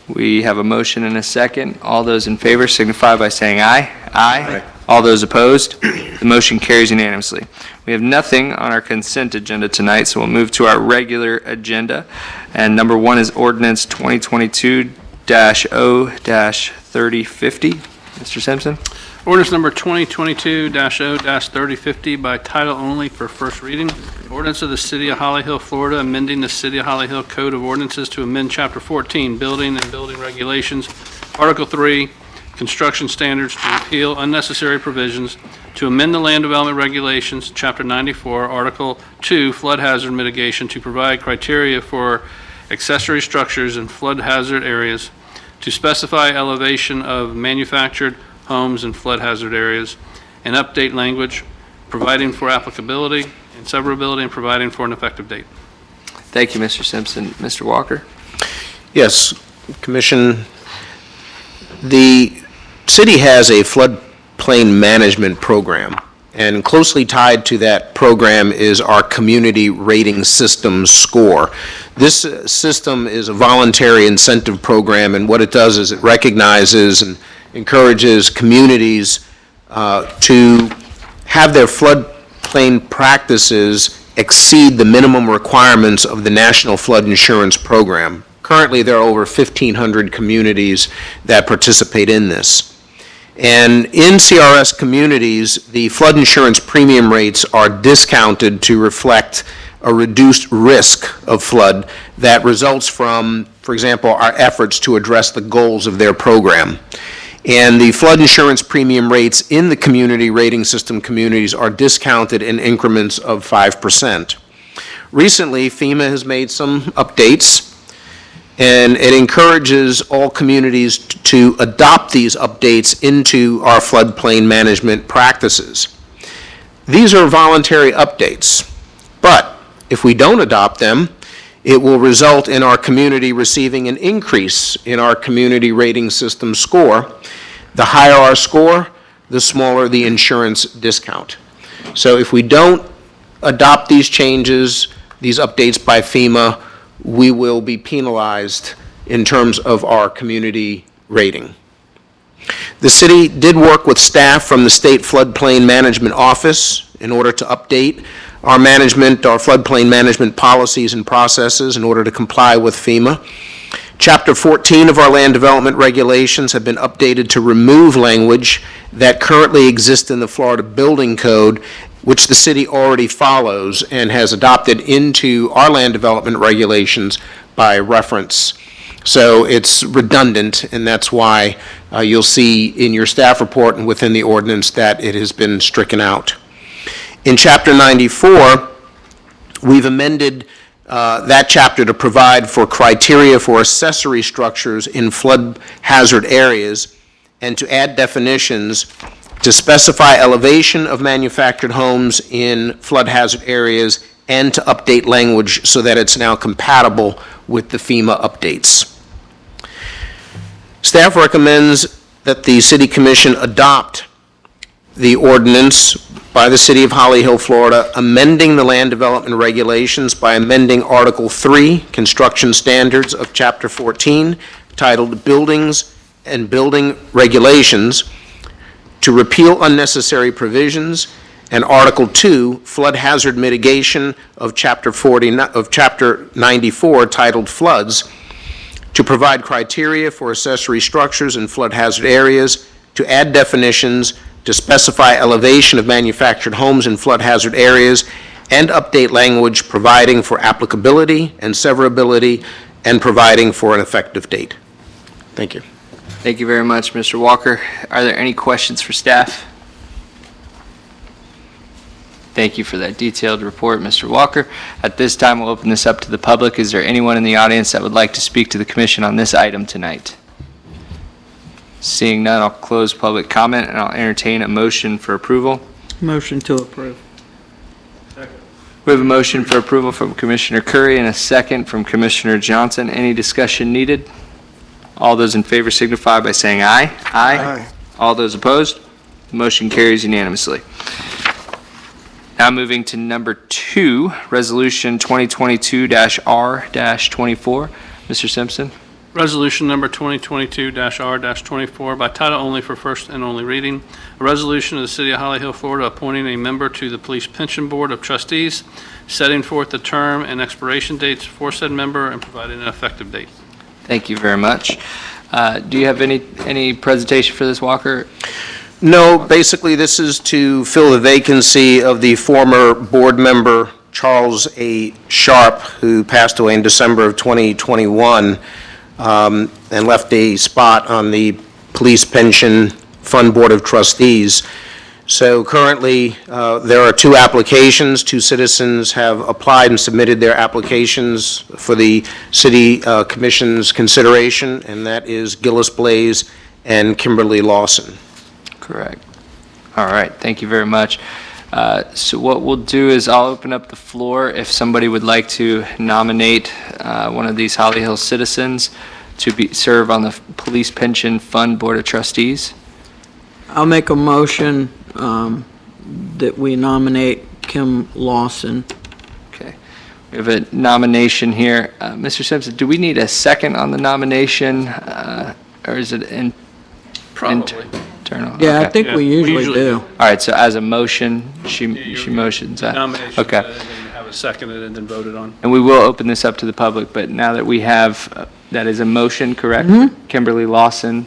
Speaker 3: We have a motion and a second. All those in favor signify by saying aye. Aye. All those opposed? The motion carries unanimously. We have nothing on our consent agenda tonight, so we'll move to our regular agenda. And number one is ordinance 2022-0-3050. Mr. Simpson?
Speaker 1: Ordinance number 2022-0-3050 by title only for first reading. Ordinance of the City of Holly Hill, Florida, amending the City of Holly Hill Code of Ordinances to amend Chapter 14, Building and Building Regulations, Article 3, Construction Standards, to repeal unnecessary provisions, to amend the Land Development Regulations, Chapter 94, Article 2, Flood Hazard Mitigation, to provide criteria for accessory structures in flood hazard areas, to specify elevation of manufactured homes in flood hazard areas, and update language, providing for applicability and severability, and providing for an effective date.
Speaker 3: Thank you, Mr. Simpson. Mr. Walker?
Speaker 11: Yes, Commission, the city has a floodplain management program, and closely tied to that program is our community rating system score. This system is a voluntary incentive program, and what it does is it recognizes and encourages communities to have their floodplain practices exceed the minimum requirements of the National Flood Insurance Program. Currently, there are over 1,500 communities that participate in this. And in CRS communities, the flood insurance premium rates are discounted to reflect a reduced risk of flood that results from, for example, our efforts to address the goals of their program. And the flood insurance premium rates in the community rating system communities are discounted in increments of 5%. Recently, FEMA has made some updates, and it encourages all communities to adopt these updates into our floodplain management practices. These are voluntary updates, but if we don't adopt them, it will result in our community receiving an increase in our community rating system score. The higher our score, the smaller the insurance discount. So if we don't adopt these changes, these updates by FEMA, we will be penalized in terms of our community rating. The city did work with staff from the State Floodplain Management Office in order to update our floodplain management policies and processes in order to comply with FEMA. Chapter 14 of our land development regulations have been updated to remove language that currently exists in the Florida Building Code which the city already follows and has adopted into our land development regulations by reference. So it's redundant, and that's why you'll see in your staff report and within the ordinance that it has been stricken out. In Chapter 94, we've amended that chapter to provide for criteria for accessory structures in flood hazard areas and to add definitions to specify elevation of manufactured homes in flood hazard areas and to update language so that it's now compatible with the FEMA updates. Staff recommends that the City Commission adopt the ordinance by the City of Holly Hill, Florida, amending the land development regulations by amending Article 3, Construction Standards of Chapter 14, titled Buildings and Building Regulations, to repeal unnecessary provisions, and Article 2, Flood Hazard Mitigation of Chapter 94, titled Floods, to provide criteria for accessory structures in flood hazard areas, to add definitions, to specify elevation of manufactured homes in flood hazard areas, and update language providing for applicability and severability and providing for an effective date. Thank you.
Speaker 3: Thank you very much, Mr. Walker. Are there any questions for staff? Thank you for that detailed report, Mr. Walker. At this time, we'll open this up to the public. Is there anyone in the audience that would like to speak to the commission on this item tonight? Seeing none, I'll close public comment and I'll entertain a motion for approval.
Speaker 17: Motion to approve.
Speaker 3: We have a motion for approval from Commissioner Curry and a second from Commissioner Johnson. Any discussion needed? All those in favor signify by saying aye. Aye. All those opposed? The motion carries unanimously. Now moving to number 2, Resolution 2022-R-24. Mr. Simpson?
Speaker 1: Resolution number 2022-R-24 by title only for first and only reading. A resolution of the City of Holly Hill, Florida, appointing a member to the Police Pension Board of Trustees, setting forth the term and expiration dates for said member, and providing an effective date.
Speaker 3: Thank you very much. Do you have any presentation for this, Walker?
Speaker 11: No, basically, this is to fill the vacancy of the former board member, Charles A. Sharp, who passed away in December of 2021, and left a spot on the Police Pension Fund Board of Trustees. So currently, there are 2 applications. 2 citizens have applied and submitted their applications for the City Commission's consideration, and that is Gillis Blaze and Kimberly Lawson.
Speaker 3: Correct. All right, thank you very much. So what we'll do is I'll open up the floor if somebody would like to nominate one of these Holly Hill citizens to serve on the Police Pension Fund Board of Trustees.
Speaker 17: I'll make a motion that we nominate Kim Lawson.
Speaker 3: Okay. We have a nomination here. Mr. Simpson, do we need a second on the nomination, or is it
Speaker 1: Probably.
Speaker 3: internal?
Speaker 17: Yeah, I
Speaker 3: Okay.
Speaker 17: think we usually do.
Speaker 3: All right, so as a motion, she motions that.
Speaker 1: Nomination,
Speaker 3: Okay.
Speaker 1: and then have it seconded and then voted on.
Speaker 3: And we will open this up to the public, but now that we have, that is a motion, correct? Kimberly Lawson,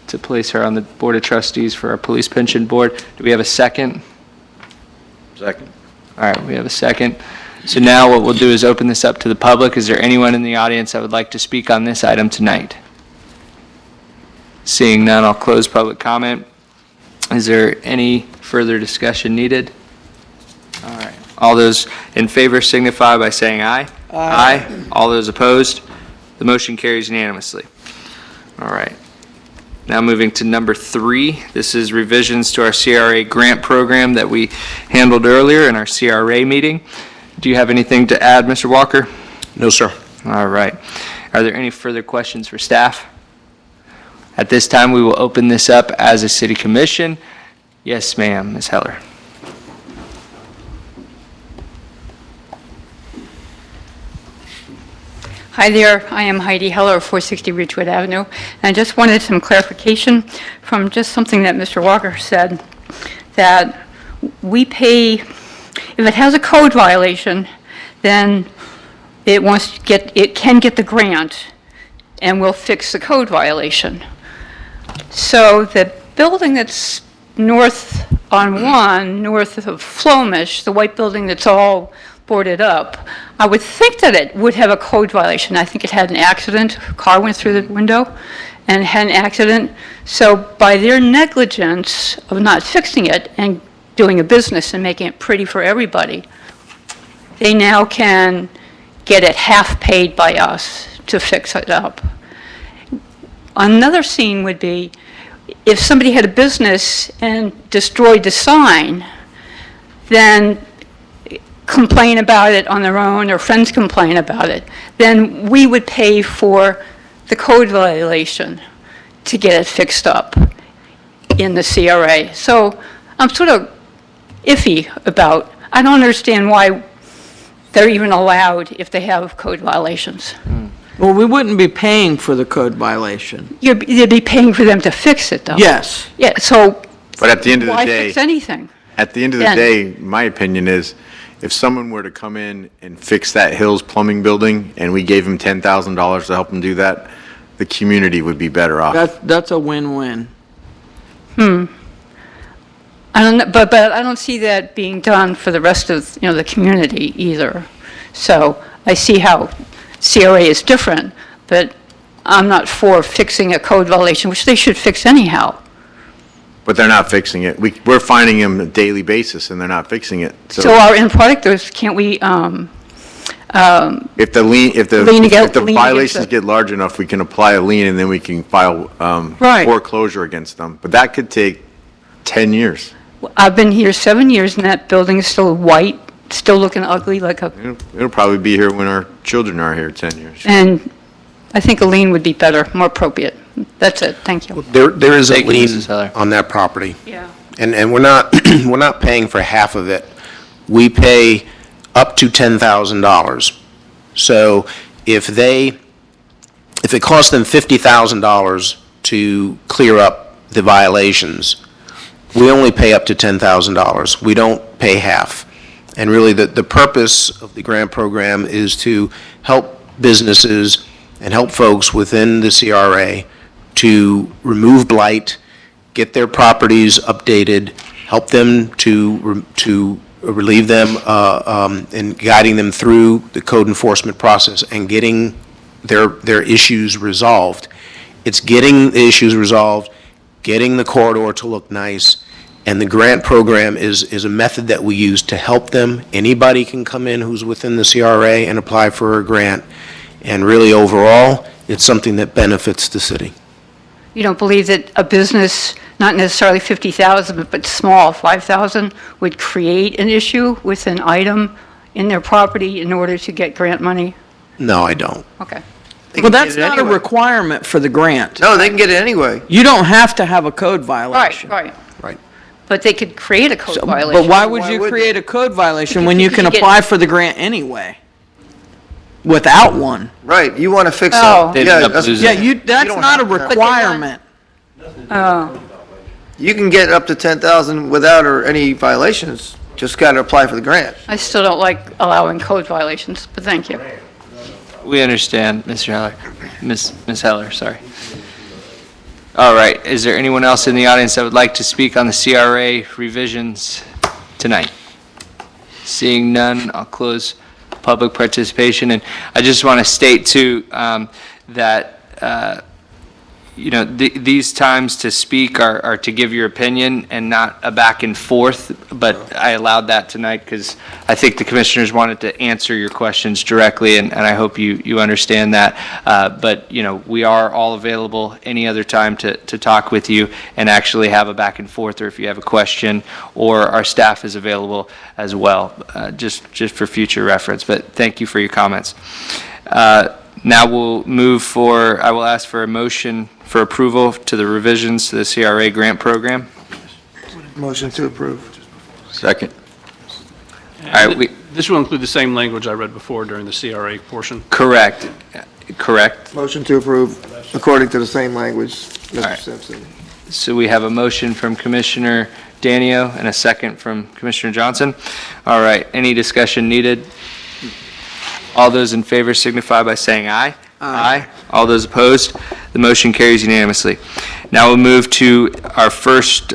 Speaker 3: to place her on the Board of Trustees for our Police Pension Board. Do we have a second?
Speaker 14: Second.
Speaker 3: All right, we have a second. So now what we'll do is open this up to the public. Is there anyone in the audience that would like to speak on this item tonight? Seeing none, I'll close public comment. Is there any further discussion needed? All right. All those in favor signify by saying aye. Aye. All those opposed? The motion carries unanimously. All right. Now moving to number 3. This is revisions to our CRA grant program that we handled earlier in our CRA meeting. Do you have anything to add, Mr. Walker?
Speaker 11: No, sir.
Speaker 3: All right. Are there any further questions for staff? At this time, we will open this up as a city commission. Yes, ma'am, Ms. Heller.
Speaker 18: Hi there, I am Heidi Heller of 460 Ridgewood Avenue, and I just wanted some clarification from just something that Mr. Walker said, that we pay, if it has a code violation, then it can get the grant, and we'll fix the code violation. So the building that's north on one north of Flomish, the white building that's all boarded up, I would think that it would have a code violation. I think it had an accident, a car went through the window and had an accident. So by their negligence of not fixing it and doing a business and making it pretty for everybody, they now can get it half paid by us to fix it up. Another scene would be if somebody had a business and destroyed the sign, then complain about it on their own, or friends complain about it, then we would pay for the code violation to get it fixed up in the CRA. So I'm sort of iffy about, I don't understand why they're even allowed if they have code violations.
Speaker 17: Well, we wouldn't be paying for the code violation.
Speaker 18: You'd be paying for them to fix it, though.
Speaker 17: Yes.
Speaker 18: Yeah, so
Speaker 14: But at the end of the
Speaker 18: why
Speaker 14: day,
Speaker 18: fix anything?
Speaker 14: at the end of the
Speaker 18: Then-
Speaker 14: day, my opinion is, if someone were to come in and fix that Hills Plumbing building, and we gave them $10,000 to help them do that, the community would be better off.
Speaker 17: That's a win-win.
Speaker 18: I don't know, but I don't see that being done for the rest of, the community either. So I see how CRA is different, but I'm not for fixing a code violation, which they should fix anyhow.
Speaker 14: But they're not fixing it. We're finding them on a daily basis, and they're not fixing it.
Speaker 18: So our end product is, can't we,
Speaker 14: If the
Speaker 18: Lien
Speaker 14: if
Speaker 18: against-
Speaker 14: the
Speaker 18: lien
Speaker 14: violations
Speaker 18: against the-
Speaker 14: get large enough, we can apply a lien, and then we can file
Speaker 18: Right.
Speaker 14: foreclosure against them. But that could take 10 years.
Speaker 18: I've been here 7 years and that building is still white, still looking ugly like a,
Speaker 14: It'll probably be here when our children are here 10 years.
Speaker 18: and I think a lien would be better, more appropriate. That's it, thank you.
Speaker 11: There is a
Speaker 3: Thank you,
Speaker 11: lien
Speaker 3: Mrs. Heller.
Speaker 11: on that property.
Speaker 18: Yeah.
Speaker 11: And we're not, we're not paying for half of it. We pay up to $10,000. So if it costs them $50,000 to clear up the violations, we only pay up to $10,000. We don't pay half. And really, the purpose of the grant program is to help businesses and help folks within the CRA to remove blight, get their properties updated, help them to relieve them and guiding them through the code enforcement process and getting their issues resolved. It's getting the issues resolved, getting the corridor to look nice, and the grant program is a method that we use to help them. Anybody can come in who's within the CRA and apply for a grant, and really overall, it's something that benefits the city.
Speaker 18: You don't believe that a business, not necessarily 50,000, but small, 5,000, would create an issue with an item in their property in order to get grant money?
Speaker 11: No, I don't.
Speaker 18: Okay.
Speaker 17: Well, that's not a requirement for the grant.
Speaker 13: No, they can get it anyway.
Speaker 17: You don't have to have a code violation.
Speaker 18: Right.
Speaker 11: Right.
Speaker 18: But they could create a code violation.
Speaker 17: But why would you create a code violation when you can
Speaker 18: Because you get-
Speaker 17: apply for the grant anyway? Without one?
Speaker 13: Right, you want to fix
Speaker 18: Oh.
Speaker 13: it.
Speaker 3: They'd
Speaker 13: Yeah,
Speaker 3: end up
Speaker 13: that's-
Speaker 3: losing
Speaker 17: Yeah,
Speaker 3: it.
Speaker 17: that's
Speaker 13: don't
Speaker 17: not a
Speaker 13: have to.
Speaker 17: requirement.
Speaker 18: Oh,
Speaker 13: You can get up to 10,000 without or any violations, just got to apply for the grant.
Speaker 18: I still don't like allowing code violations, but thank you.
Speaker 3: We understand, Mr. Heller. Ms. Heller, sorry. All right, is there anyone else in the audience that would like to speak on the CRA revisions tonight? Seeing none, I'll close public participation, and I just want to state too that these times to speak are to give your opinion and not a back and forth, but I allowed that tonight because I think the commissioners wanted to answer your questions directly, and I hope you understand that. But, we are all available any other time to talk with you and actually have a back and forth, or if you have a question, or our staff is available as well, just for future reference. But thank you for your comments. Now we'll I will ask for a motion for approval to the revisions to the CRA grant program.
Speaker 13: Motion to approve.
Speaker 14: Second.
Speaker 3: All right,
Speaker 1: This will include the same language I read before during the CRA portion.
Speaker 3: correct.
Speaker 13: Motion to approve according to the same language,
Speaker 3: All
Speaker 13: Mr.
Speaker 3: right.
Speaker 13: Simpson.
Speaker 3: So we have a motion from Commissioner Danio and a second from Commissioner Johnson. All right, any discussion needed? All those in favor signify by saying aye. Aye. All those opposed? The motion carries unanimously. Now we'll move to our first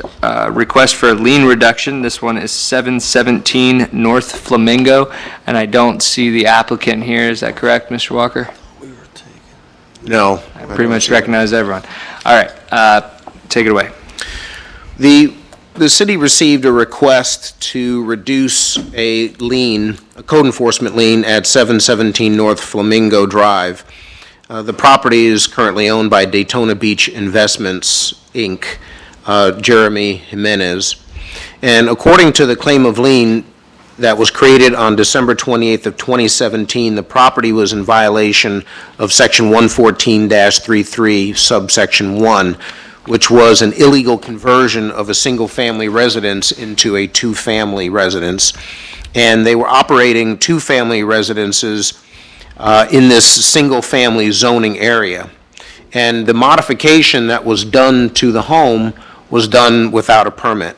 Speaker 3: request for a lien reduction. This one is 717 North Flamingo, and I don't see the applicant here. Is that correct, Mr. Walker?
Speaker 14: No.
Speaker 3: I pretty much recognize everyone. All right, take it away.
Speaker 11: The city received a request to reduce a lien, a code enforcement lien at 717 North Flamingo Drive. The property is currently owned by Daytona Beach Investments, Inc., Jeremy Jimenez. And according to the claim of lien that was created on December 28th of 2017, the property was in violation of Section 114-33, subsection 1, which was an illegal conversion of a single-family residence into a two-family residence. And they were operating two-family residences in this single-family zoning area. And the modification that was done to the home was done without a permit.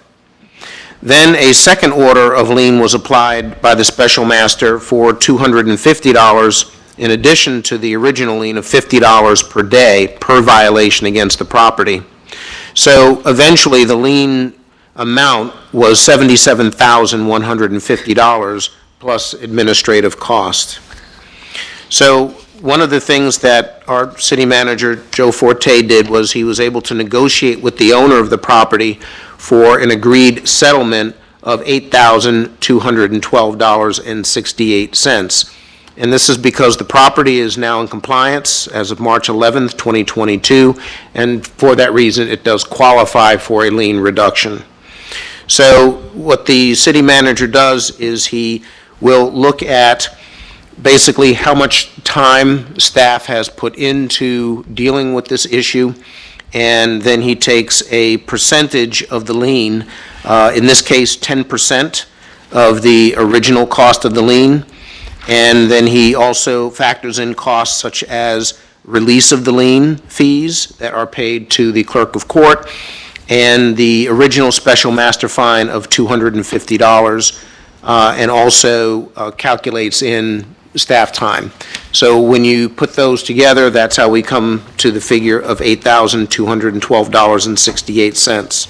Speaker 11: Then a second order of lien was applied by the special master for $250 in addition to the original lien of $50 per day per violation against the property. So eventually, the lien amount was $77,150 plus administrative cost. So one of the things that our city manager, Joe Forte, did was he was able to negotiate with the owner of the property for an agreed settlement of $8,212.68. And this is because the property is now in compliance as of March 11th, 2022, and for that reason, it does qualify for a lien reduction. So what the city manager does is he will look at basically how much time staff has put into dealing with this issue, and then he takes a percentage of the lien, in this case 10% of the original cost of the lien, and then he also factors in costs such as release of the lien fees that are paid to the clerk of court, and the original special master fine of $250, and also calculates in staff time. So when you put those together, that's how we come to the figure of $8,212.68.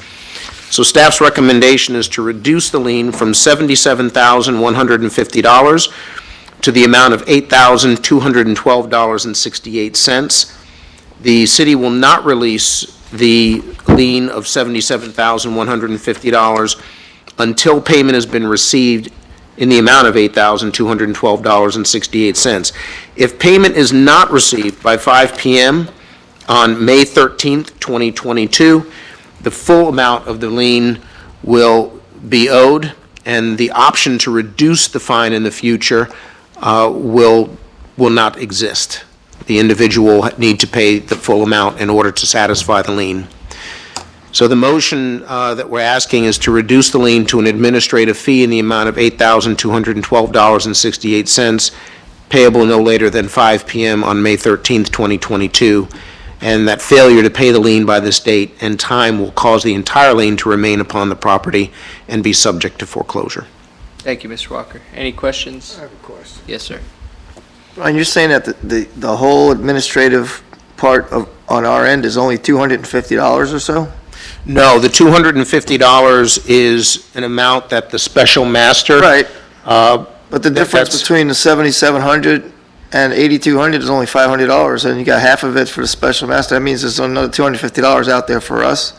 Speaker 11: So staff's recommendation is to reduce the lien from $77,150 to the amount of $8,212.68. The city will not release the lien of $77,150 until payment has been received in the amount of $8,212.68. If payment is not received by 5 p.m. on May 13th, 2022, the full amount of the lien will be owed, and the option to reduce the fine in the future will not exist. The individual will need to pay the full amount in order to satisfy the lien. So the motion that we're asking is to reduce the lien to an administrative fee in the amount of $8,212.68, payable no later than 5 p.m. on May 13th, 2022, and that failure to pay the lien by this date and time will cause the entire lien to remain upon the property and be subject to foreclosure.
Speaker 3: Thank you, Mr. Walker. Any questions?
Speaker 13: I have a question.
Speaker 3: Yes, sir.
Speaker 13: Brian, you're saying that the whole administrative part on our end is only $250 or so?
Speaker 11: No, the $250 is an amount that the special master.
Speaker 13: Right. But the difference between the $7,700 and $8,200 is only $500, and you got half of it for the special master. That means there's another $250 out there for us.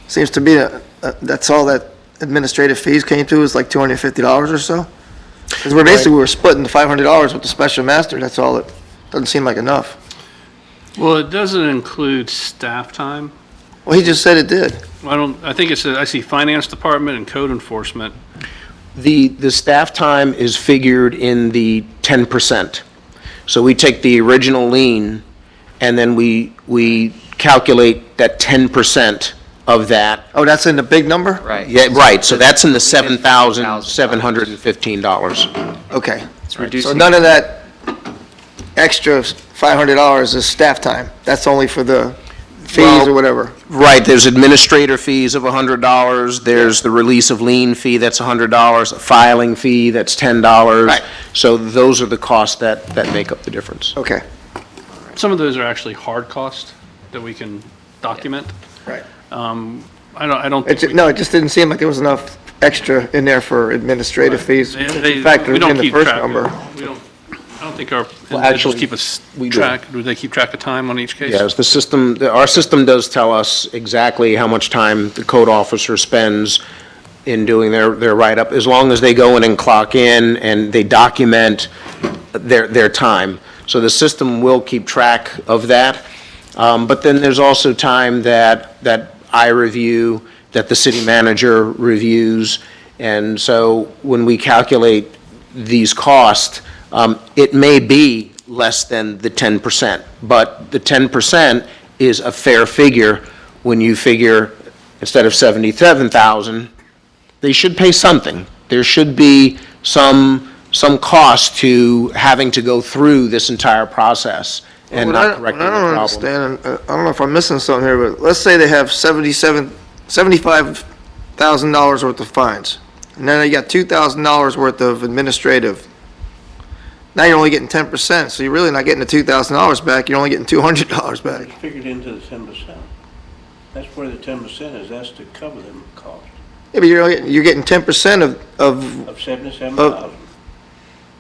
Speaker 13: Seems to be that's all that administrative fees came to, is like $250 or so? Because we're splitting the $500 with the special master. That's all. It doesn't seem like enough.
Speaker 1: Well, it doesn't include staff time.
Speaker 13: Well, he just said it did.
Speaker 1: I think I see finance department and code enforcement.
Speaker 11: The staff time is figured in the 10%. So we take the original lien, and then we calculate that 10% of that.
Speaker 13: Oh, that's in the big number?
Speaker 3: Right.
Speaker 11: Yeah, right, so that's in the $7,715.
Speaker 13: Okay.
Speaker 3: It's reducing.
Speaker 13: So none of that extra $500 is staff time? That's only for the fees or whatever?
Speaker 11: Right, there's administrator fees of $100, there's the release of lien fee, that's $100, a filing fee, that's $10.
Speaker 13: Right.
Speaker 11: So those are the costs that make up the difference.
Speaker 13: Okay.
Speaker 1: some of those are actually hard costs that we can document.
Speaker 13: Right.
Speaker 1: I don't think we-
Speaker 13: No, it just didn't seem like there was enough extra in there for administrative fees.
Speaker 1: They-
Speaker 13: Factor
Speaker 1: we
Speaker 13: in
Speaker 1: don't
Speaker 13: the
Speaker 1: keep
Speaker 13: first
Speaker 1: track of-
Speaker 13: number.
Speaker 1: I don't think our
Speaker 11: Well,
Speaker 1: individuals
Speaker 11: actually,
Speaker 1: keep us
Speaker 11: we do.
Speaker 1: track. Do they keep track of time on each case?
Speaker 11: Yes, the system, our system does tell us exactly how much time the code officer spends in doing their write-up, as long as they go in and clock in and they document their time. So the system will keep track of that. But then there's also time that I review, that the city manager reviews. And so when we calculate these costs, it may be less than the 10%, but the 10% is a fair figure when you figure, instead of 77,000, they should pay something. There should be some cost to having to go through this entire process and
Speaker 13: What
Speaker 11: not correcting the
Speaker 13: I don't
Speaker 11: problem.
Speaker 13: understand, and I don't know if I'm missing something here, but let's say they have $75,000 worth of fines, and then they got $2,000 worth of administrative. Now you're only getting 10%, so you're really not getting the $2,000 back, you're only getting $200 back.
Speaker 4: It's figured into the 10%. That's where the 10% is, that's to cover them costs
Speaker 13: Yeah, but you're getting 10% of
Speaker 4: of 77,000.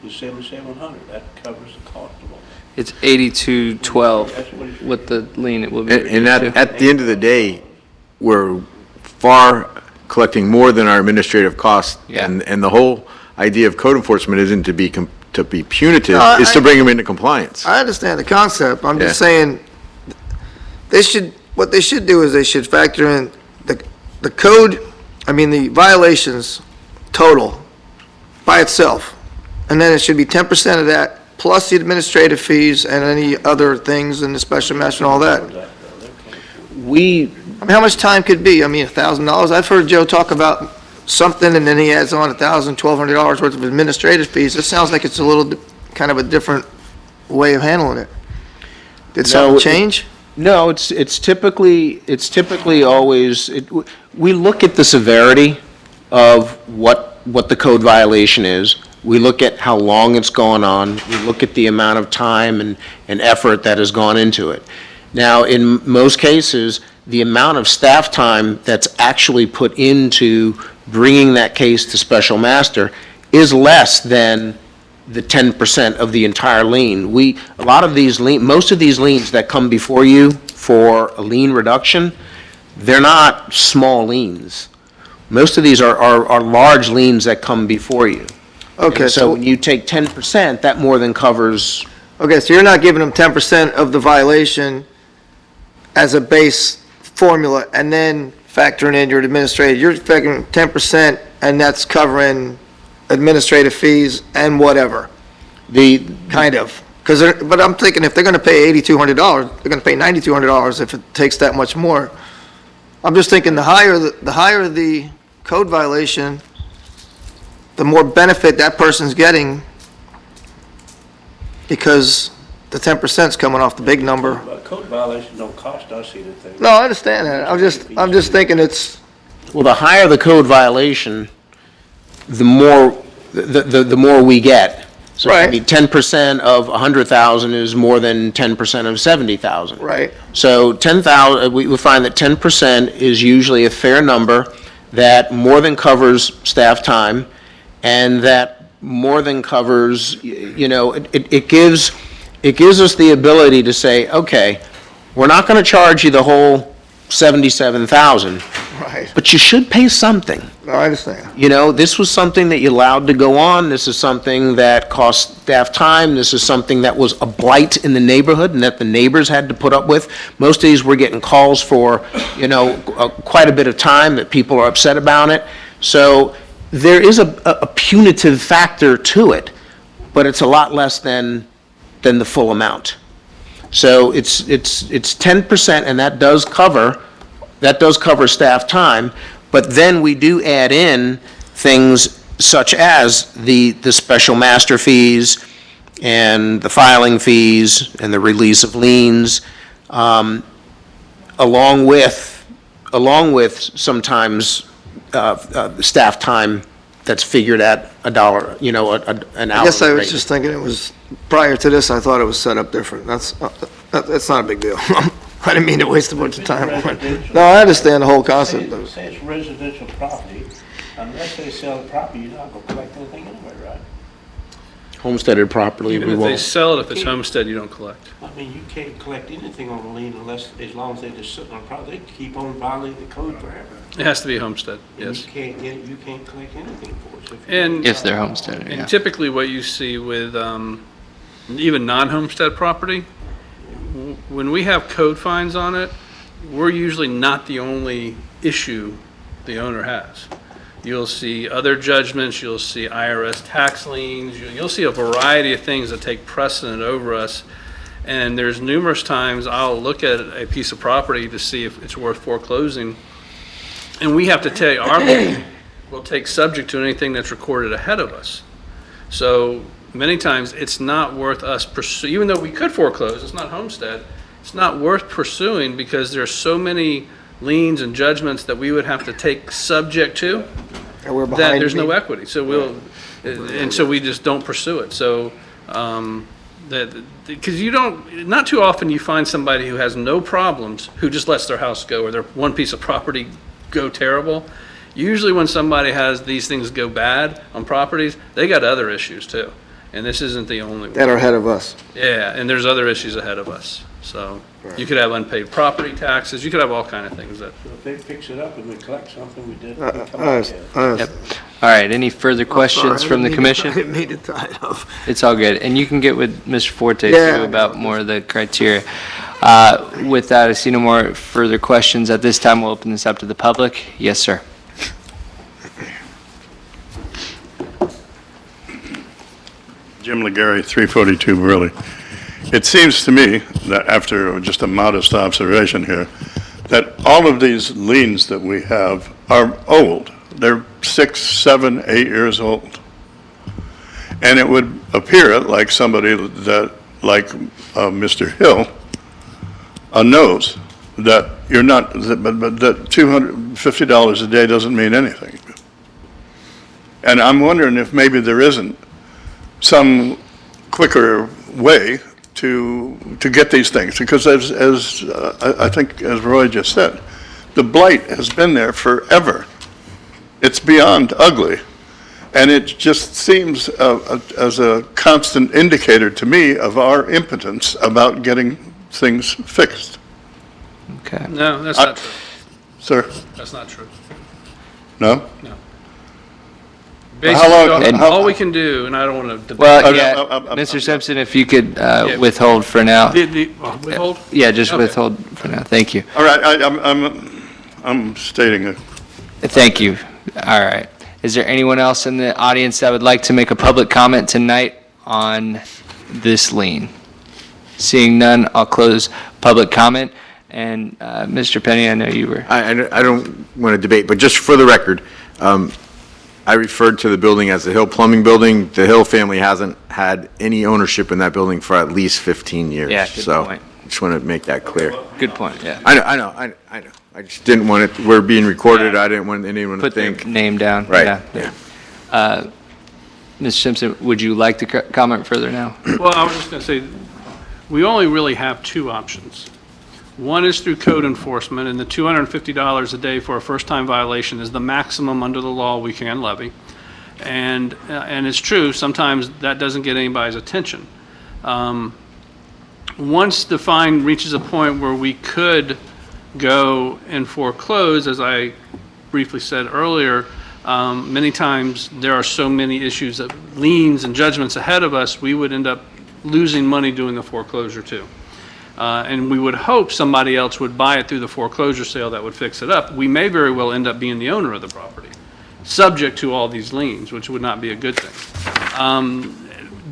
Speaker 4: It's 7,700, that covers the cost of all.
Speaker 3: It's 8212 with the lien it will be.
Speaker 14: And
Speaker 3: reduced to.
Speaker 14: at the end of the day, we're far collecting more than our administrative costs.
Speaker 3: Yeah.
Speaker 14: And the whole idea of code enforcement isn't to be punitive,
Speaker 13: No,
Speaker 14: it's to bring them into compliance.
Speaker 13: I understand the concept, I'm just
Speaker 14: Yeah.
Speaker 13: saying, what they should do is they should factor in the code, the violations total by itself, and then it should be 10% of that, plus the administrative fees and any other things and the special master and all that. How much time could be? $1,000? I've heard Joe talk about something, and then he adds on $1,000, $1,200 worth of administrative fees. It sounds like it's a little, kind of a different way of handling it. Did something change?
Speaker 11: No, it's typically always, we look at the severity of what the code violation is. We look at how long it's gone on. We look at the amount of time and effort that has gone into it. Now, in most cases, the amount of staff time that's actually put into bringing that case to special master is less than the 10% of the entire lien. Most of these liens that come before you for a lien reduction, they're not small liens. Most of these are large liens that come before you.
Speaker 13: Okay,
Speaker 11: And so when you take 10%, that more than covers,
Speaker 13: Okay, so you're not giving them 10% of the violation as a base formula and then factoring in your administrative, you're factoring 10% and that's covering administrative fees and whatever, kind of. But I'm thinking if they're gonna pay $8,200, they're gonna pay $9,200 if it takes that much more. I'm just thinking the higher the code violation, the more benefit that person's getting because the 10%'s coming off the big number.
Speaker 4: But code violations don't cost us anything.
Speaker 13: No, I understand that. I'm just thinking it's,
Speaker 11: well, the higher the code violation, the more we get. So,
Speaker 13: Right.
Speaker 11: 10% of 100,000 is more than 10% of 70,000.
Speaker 13: right.
Speaker 11: So 10,000, we find that 10% is usually a fair number that more than covers staff time, and that more than covers, it gives us the ability to say, okay, we're not going to charge you the whole 77,000,
Speaker 13: Right.
Speaker 11: but you should pay something.
Speaker 13: No, I understand.
Speaker 11: This was something that you allowed to go on. This is something that cost staff time. This is something that was a blight in the neighborhood and that the neighbors had to put up with. Most of these were getting calls for, quite a bit of time that people are upset about it. So there is a punitive factor to it, but it's a lot less than the full amount. So it's 10%, and that does cover staff time, but then we do add in things such as the special master fees and the filing fees and the release of liens, along with sometimes staff time that's figured at $1, an hourly
Speaker 13: I guess I was
Speaker 11: rate.
Speaker 13: just thinking it was, prior to this, I thought it was set up different. That's not a big deal. I didn't mean to waste a bunch of time on it. No, I understand the whole concept of it.
Speaker 4: Say it's residential property, unless they sell the property, you're not gonna collect anything anyway, right?
Speaker 11: Homesteaded properly,
Speaker 1: Even
Speaker 11: we
Speaker 1: if they
Speaker 11: won't.
Speaker 1: sell it, if it's homestead, you don't collect.
Speaker 4: I mean, you can't collect anything on a lien unless, as long as they just sitting on property, they keep on violating the code forever.
Speaker 1: It has to be homestead,
Speaker 4: And
Speaker 1: yes.
Speaker 4: you can't collect anything for it. So if you-
Speaker 1: And
Speaker 3: If they're homesteaded, yeah.
Speaker 1: And typically what you see with even non-homestead property, when we have code fines on it, we're usually not the only issue the owner has. You'll see other judgments, you'll see IRS tax liens, you'll see a variety of things that take precedent over us. And there's numerous times I'll look at a piece of property to see if it's worth foreclosing. And we have to take, our lien will take subject to anything that's recorded ahead of us. So many times, it's not worth us pursuing, even though we could foreclose, it's not homestead, it's not worth pursuing because there's so many liens and judgments that we would have to take subject to
Speaker 13: And we're
Speaker 1: that
Speaker 13: behind.
Speaker 1: there's no
Speaker 13: me.
Speaker 1: equity. So and so we just don't pursue it. So, because you don't, not too often you find somebody who has no problems, who just lets their house go or their one piece of property go terrible. Usually when somebody has these things go bad on properties, they got other issues too. And this isn't the only one.
Speaker 13: That are ahead of us.
Speaker 1: Yeah, and there's other issues ahead of us. So you could have unpaid property taxes, you could have all kind of things that.
Speaker 4: So if they fix it up and we collect something, we did.
Speaker 13: I
Speaker 4: we come out
Speaker 13: understand.
Speaker 4: ahead.
Speaker 13: I understand.
Speaker 3: All right, any further questions
Speaker 13: Sorry, I
Speaker 3: from the
Speaker 13: didn't mean to-
Speaker 3: commission?
Speaker 13: I didn't mean to tie it up.
Speaker 3: It's all good, and you can get with Mr. Forte
Speaker 13: Yeah,
Speaker 3: too
Speaker 13: I
Speaker 3: about
Speaker 13: know.
Speaker 3: more of the criteria. With that, I see no more further questions. At this time, we'll open this up to the public. Yes, sir.
Speaker 16: Jim Legary, 342 Burley. It seems to me that after just a modest observation here, that all of these liens that we have are old. They're 6, 7, 8 years old. And it would appear like somebody that, like Mr. Hill, knows that you're not, but that $250 a day doesn't mean anything. And I'm wondering if maybe there isn't some quicker way to get these things, because as I think, as Roy just said, the blight has been there forever. It's beyond ugly, and it just seems as a constant indicator to me of our impotence about getting things fixed.
Speaker 3: Okay.
Speaker 1: No, that's not true.
Speaker 16: Sir,
Speaker 1: That's not true.
Speaker 16: no?
Speaker 1: No.
Speaker 16: How long-
Speaker 1: Basically,
Speaker 16: how-
Speaker 1: all we can do, and I don't want to debate.
Speaker 3: Well,
Speaker 16: no,
Speaker 3: yeah, Mr. Simpson, if you could withhold for now.
Speaker 1: Withhold?
Speaker 3: Yeah, just
Speaker 1: Okay.
Speaker 3: withhold for now. Thank you.
Speaker 16: All right, I'm stating it.
Speaker 3: Thank you. All right. Is there anyone else in the audience that would like to make a public comment tonight on this lien? Seeing none, I'll close public comment. And Mr. Penny, I know you were.
Speaker 14: I don't want to debate, but just for the record, I referred to the building as the Hill Plumbing Building. The Hill family hasn't had any ownership in that building for at least 15 years.
Speaker 3: Yeah, good
Speaker 14: So,
Speaker 3: point.
Speaker 14: just want to make that clear.
Speaker 3: Good point, yeah.
Speaker 14: I know. I just didn't want it, we're being recorded, I didn't want anyone to
Speaker 3: Put their
Speaker 14: think.
Speaker 3: name down.
Speaker 14: Right,
Speaker 3: Yeah. Mr. Simpson, would you like to comment further now?
Speaker 1: Well, I was just going to say, we only really have two options. One is through code enforcement, and the $250 a day for a first-time violation is the maximum under the law we can levy. And it's true, sometimes that doesn't get anybody's attention. Once the fine reaches a point where we could go and foreclose, as I briefly said earlier, many times there are so many issues of liens and judgments ahead of us, we would end up losing money doing the foreclosure too. And we would hope somebody else would buy it through the foreclosure sale that would fix it up. We may very well end up being the owner of the property, subject to all these liens, which would not be a good thing.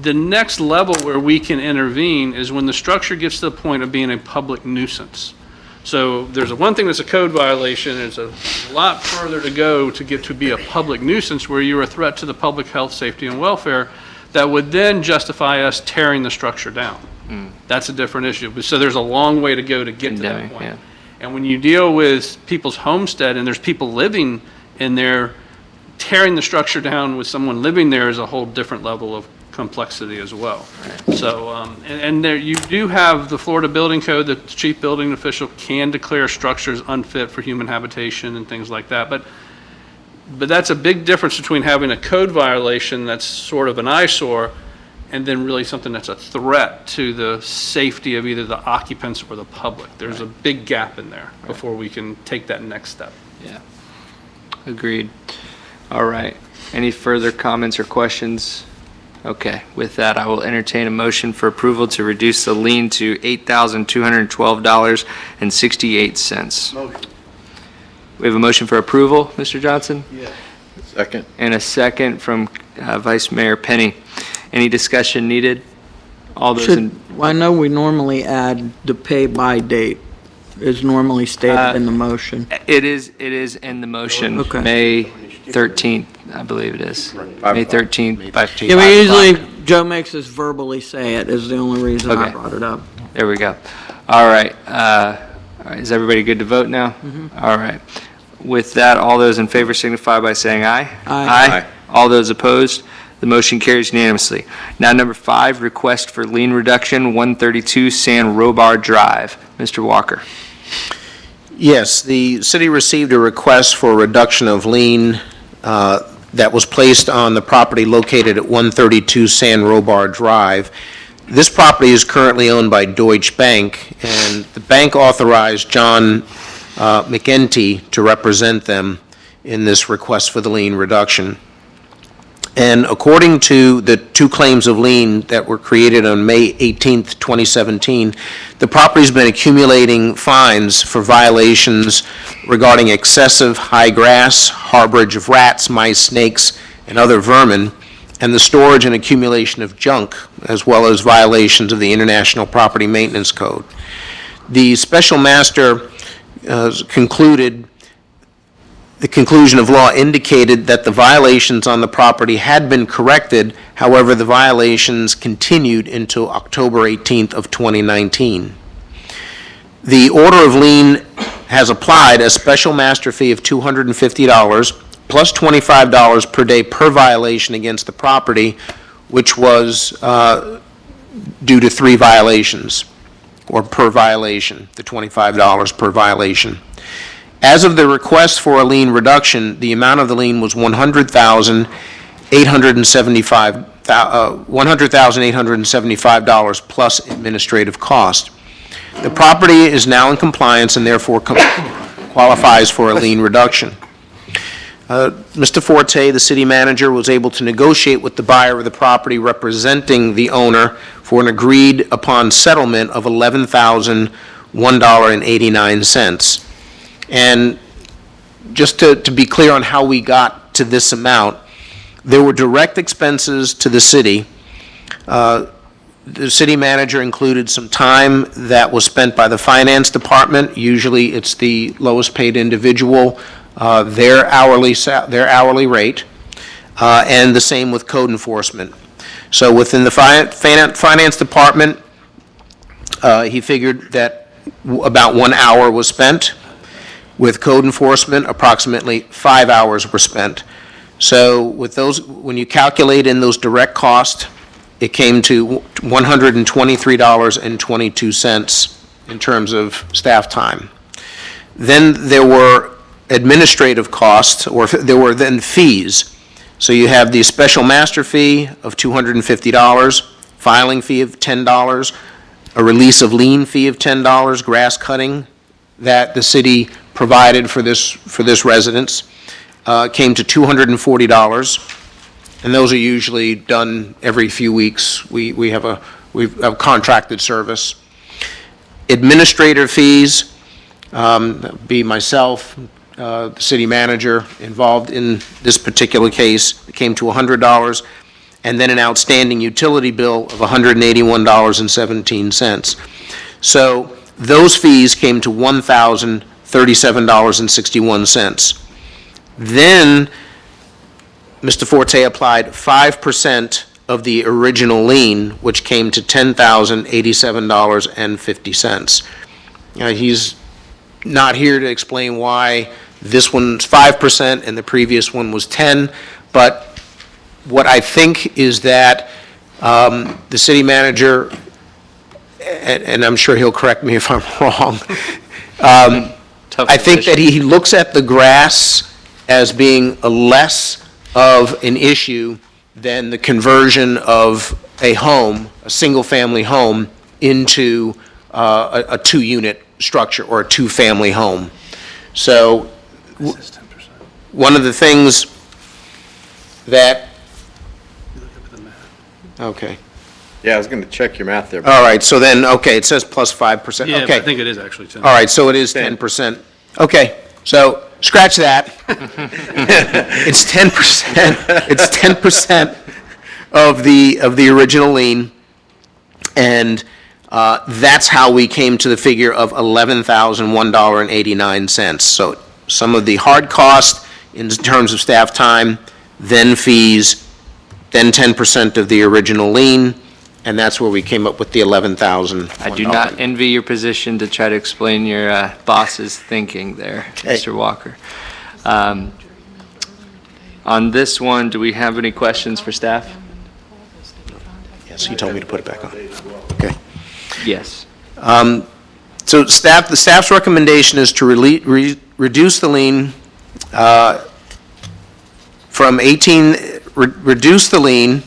Speaker 1: The next level where we can intervene is when the structure gets to the point of being a public nuisance. So there's one thing that's a code violation, and it's a lot further to go to get to be a public nuisance where you're a threat to the public health, safety, and welfare that would then justify us tearing the structure down. That's a different issue. So there's a long way to go to get to that point.
Speaker 3: Yeah.
Speaker 1: And when you deal with people's homestead and there's people living in there, tearing the structure down with someone living there is a whole different level of complexity as well. So, and there, you do have the Florida Building Code, the chief building official can declare structures unfit for human habitation and things like that, but that's a big difference between having a code violation that's sort of an eyesore and then really something that's a threat to the safety of either the occupants or the public. There's a big gap in there before we can take that next step.
Speaker 3: Yeah. Agreed. All right. Any further comments or questions? Okay, with that, I will entertain a motion for approval to reduce the lien to $8,212.68.
Speaker 8: Motion.
Speaker 3: We have a motion for approval, Mr. Johnson?
Speaker 8: Yes.
Speaker 14: Second.
Speaker 3: And a second from Vice Mayor Penny. Any discussion needed? All those in,
Speaker 17: I know we normally add the pay by date is normally stated in the motion.
Speaker 3: it is in the motion,
Speaker 17: Okay.
Speaker 3: May 13th, I believe it is. May 13th. by
Speaker 17: Yeah, we
Speaker 3: 5
Speaker 17: usually,
Speaker 3: o'clock.
Speaker 17: Joe makes us verbally say it is the only reason I
Speaker 3: Okay.
Speaker 17: brought it up.
Speaker 3: There we go. All right. All right. Is everybody good to vote now? All right. With that, all those in favor signify by saying aye.
Speaker 17: Aye.
Speaker 3: All those opposed? The motion carries unanimously. Now, number 5, request for lien reduction, 132 San Robar Drive. Mr. Walker.
Speaker 11: Yes, the city received a request for a reduction of lien that was placed on the property located at 132 San Robar Drive. This property is currently owned by Deutsche Bank, and the bank authorized John McEntee to represent them in this request for the lien reduction. And according to the 2 claims of lien that were created on May 18th, 2017, the property's been accumulating fines for violations regarding excessive high grass, harborage of rats, mice, snakes, and other vermin, and the storage and accumulation of junk, as well as violations of the International Property Maintenance Code. The special master the conclusion of law indicated that the violations on the property had been corrected. However, the violations continued until October 18th of 2019. The order of lien has applied a special master fee of $250 plus $25 per day per violation against the property, which was due to 3 violations, or per violation, the $25 per violation. As of the request for a lien reduction, the amount of the lien was $100,875 plus administrative cost. The property is now in compliance and therefore qualifies for a lien reduction. Mr. Forte, the city manager, was able to negotiate with the buyer of the property representing the owner for an agreed upon settlement of $11,001.89. And just to be clear on how we got to this amount, there were direct expenses to the city. The city manager included some time that was spent by the finance department. Usually it's the lowest paid individual, their hourly rate, and the same with code enforcement. So within the finance department, he figured that about 1 hour was spent. With code enforcement, approximately 5 hours were spent. So with those, when you calculate in those direct costs, it came to $123.22 in terms of staff time. Then there were administrative costs, or there were then fees. So you have the special master fee of $250, filing fee of $10, a release of lien fee of $10, grass cutting that the city provided for this residence came to $240, and those are usually done every few weeks. We have a contracted service. Administrative fees, be myself, the city manager involved in this particular case, came to $100, and then an outstanding utility bill of $181.17. So those fees came to $1,037.61. Then Mr. Forte applied 5% of the original lien, which came to $10,087.50. He's not here to explain why this one's 5% and the previous one was 10, but what I think is that The city manager, and I'm sure he'll correct me if I'm wrong, I think that he looks at the grass as being a less of an issue than the conversion of a home, a single-family home, into a two-unit structure or a two-family home. So one of the things that, okay.
Speaker 14: Yeah, I was going to check your math there.
Speaker 11: All right, so then, okay, it says plus 5%.
Speaker 1: Yeah, but
Speaker 11: Okay.
Speaker 1: I think it is actually 10.
Speaker 11: All right, so it is 10%. Okay, so scratch that. It's 10%, it's 10% of the original lien, and that's how we came to the figure of $11,001.89. So some of the hard cost in terms of staff time, then fees, then 10% of the original lien, and that's where we came up with the $11,000.
Speaker 3: I do not envy your position to try to explain your boss's thinking there, Mr. Walker. On this one, do we have any questions for staff?
Speaker 11: Yes, he told me to put it back on. Okay.
Speaker 3: Yes.
Speaker 11: So the staff's recommendation is to reduce the lien reduce the lien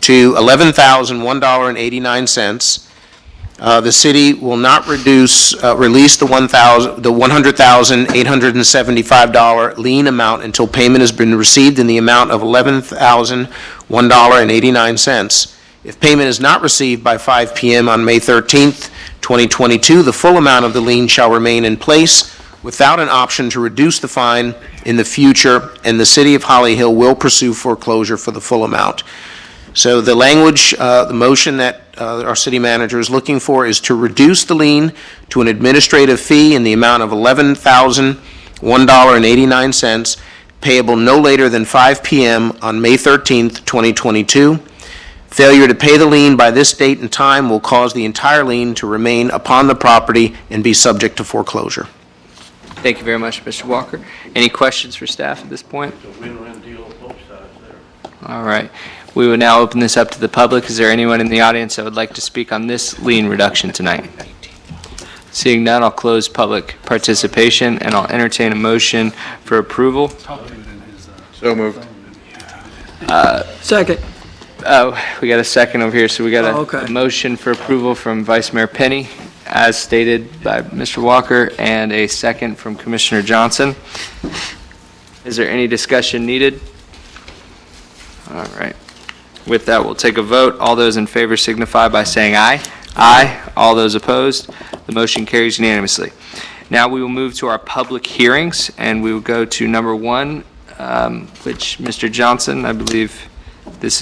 Speaker 11: to $11,001.89. The city will not release the $100,875 lien amount until payment has been received in the amount of $11,001.89. If payment is not received by 5 p.m. on May 13th, 2022, the full amount of the lien shall remain in place without an option to reduce the fine in the future, and the city of Holly Hill will pursue foreclosure for the full amount. So the language, the motion that our city manager is looking for is to reduce the lien to an administrative fee in the amount of $11,001.89, payable no later than 5 p.m. on May 13th, 2022. Failure to pay the lien by this date and time will cause the entire lien to remain upon the property and be subject to foreclosure.
Speaker 3: Thank you very much, Mr. Walker. Any questions for staff at this point?
Speaker 4: It's a win-win deal on both sides there.
Speaker 3: All right. We will now open this up to the public. Is there anyone in the audience that would like to speak on this lien reduction tonight? Seeing none, I'll close public participation, and I'll entertain a motion for approval.
Speaker 14: So moved.
Speaker 17: Second.
Speaker 3: Oh, we got a second over here, so we got
Speaker 17: Oh, okay.
Speaker 3: a motion for approval from Vice Mayor Penny, as stated by Mr. Walker, and a second from Commissioner Johnson. Is there any discussion needed? All right. With that, we'll take a vote. All those in favor signify by saying aye. Aye. All those opposed? The motion carries unanimously. Now we will move to our public hearings, and we will go to number one, which, Mr. Johnson, I believe this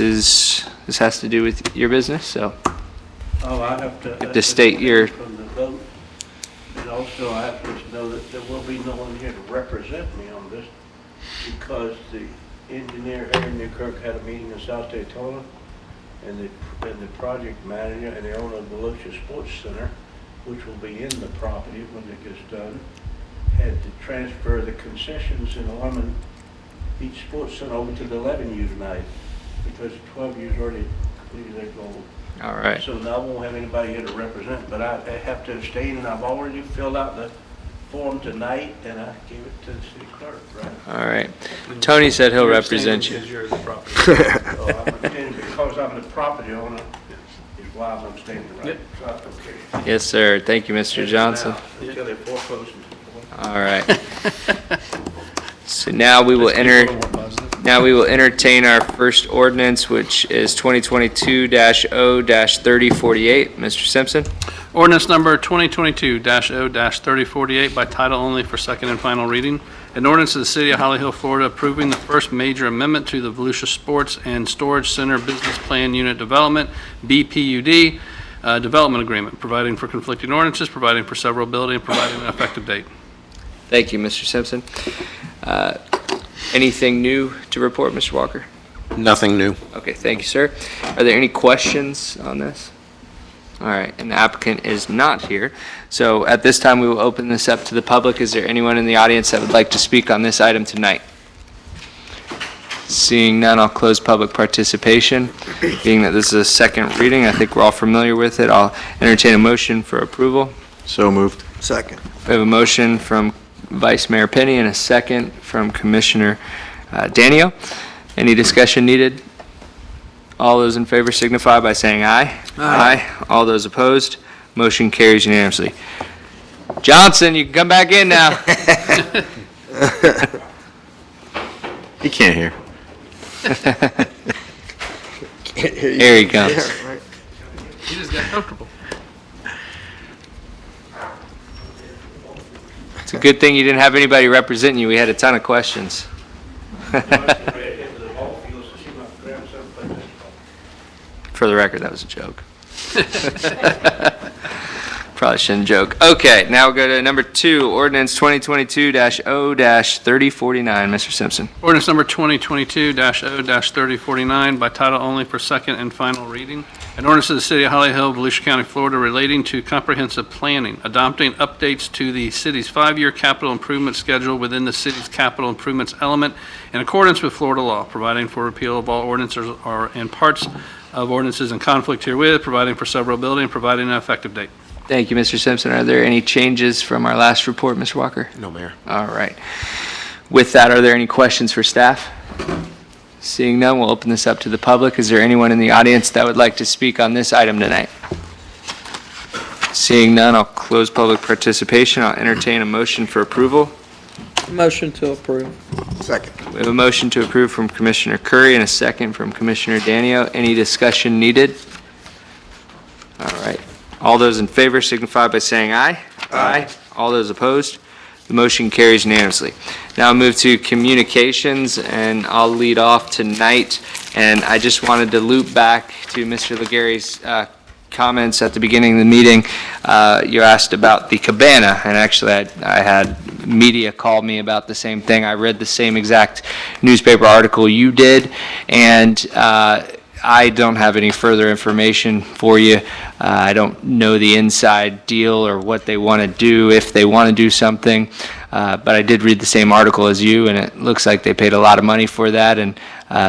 Speaker 3: has to do with your business, so
Speaker 4: Oh, I have to.
Speaker 3: you have to state your,
Speaker 4: From the vote. And also, I have to know that there will be no one here to represent me on this because the engineer, Harry Newkirk, had a meeting in South Daytona, and the project manager and the owner of the Volusia Sports Center, which will be in the property when it gets done, had to transfer the concessions in Ormond Beach Sports Center over to the 11U tonight because 12U's already completed their goal.
Speaker 3: all right.
Speaker 4: So now I won't have anybody here to represent, but I have to abstain, and I've already filled out the form tonight, and I gave it to the city clerk, right?
Speaker 3: All right. Tony said he'll represent you.
Speaker 4: Because you're the property. So I'm abstaining because I'm the property owner, is why I'm abstaining, right? So that's okay.
Speaker 3: Yes, sir. Thank you, Mr. Johnson.
Speaker 4: Until they foreclose.
Speaker 3: All right. So now we will entertain our first ordinance, which is 2022-0-3048. Mr. Simpson?
Speaker 1: Ordinance number 2022-0-3048 by title only for second and final reading. An ordinance of the City of Holly Hill, Florida, approving the first major amendment to the Volusia Sports and Storage Center Business Plan Unit Development, BPUD, Development Agreement, providing for conflicting ordinances, providing for severability, and providing an effective date.
Speaker 3: Thank you, Mr. Simpson. Anything new to report, Mr. Walker?
Speaker 11: Nothing new.
Speaker 3: Okay, thank you, sir. Are there any questions on this? All right, and the applicant is not here. So at this time, we will open this up to the public. Is there anyone in the audience that would like to speak on this item tonight? Seeing none, I'll close public participation. Being that this is a second reading, I think we're all familiar with it. I'll entertain a motion for approval.
Speaker 14: So moved.
Speaker 13: Second.
Speaker 3: We have a motion from Vice Mayor Penny and a second from Commissioner Danio. Any discussion needed? All those in favor signify by saying aye. Aye. All those opposed, motion carries unanimously. Johnson, you can come back in now.
Speaker 14: He can't hear.
Speaker 3: Here he comes.
Speaker 1: You just got comfortable.
Speaker 3: It's a good thing you didn't have anybody representing you. We had a ton of questions. For the record, that was a joke. Probably shouldn't joke. Okay, now we'll go to number 2, ordinance 2022-0-3049. Mr. Simpson.
Speaker 1: Ordinance number 2022-0-3049 by title only for second and final reading. An ordinance of the City of Holly Hill, Volusia County, Florida, relating to comprehensive planning, adopting updates to the city's 5-year capital improvement schedule within the city's capital improvements element in accordance with Florida law, providing for repeal of all ordinances or and parts of ordinances in conflict herewith, providing for severability, and providing an effective date.
Speaker 3: Thank you, Mr. Simpson. Are there any changes from our last report, Mr. Walker?
Speaker 11: No, Mayor.
Speaker 3: All right. With that, are there any questions for staff? Seeing none, we'll open this up to the public. Is there anyone in the audience that would like to speak on this item tonight? Seeing none, I'll close public participation. I'll entertain a motion for approval.
Speaker 17: Motion to approve.
Speaker 13: Second.
Speaker 3: We have a motion to approve from Commissioner Curry and a second from Commissioner Danio. Any discussion needed? All right. All those in favor signify by saying aye. Aye. All those opposed? The motion carries unanimously. Now I'll move to communications, and I'll lead off tonight. And I just wanted to loop back to Mr. Legary's comments at the beginning of the meeting. You asked about the cabana, and actually I had media call me about the same thing. I read the same exact newspaper article you did, and I don't have any further information for you. I don't know the inside deal or what they want to do, if they want to do something, but I did read the same article as you, and it looks like they paid a lot of money for that, and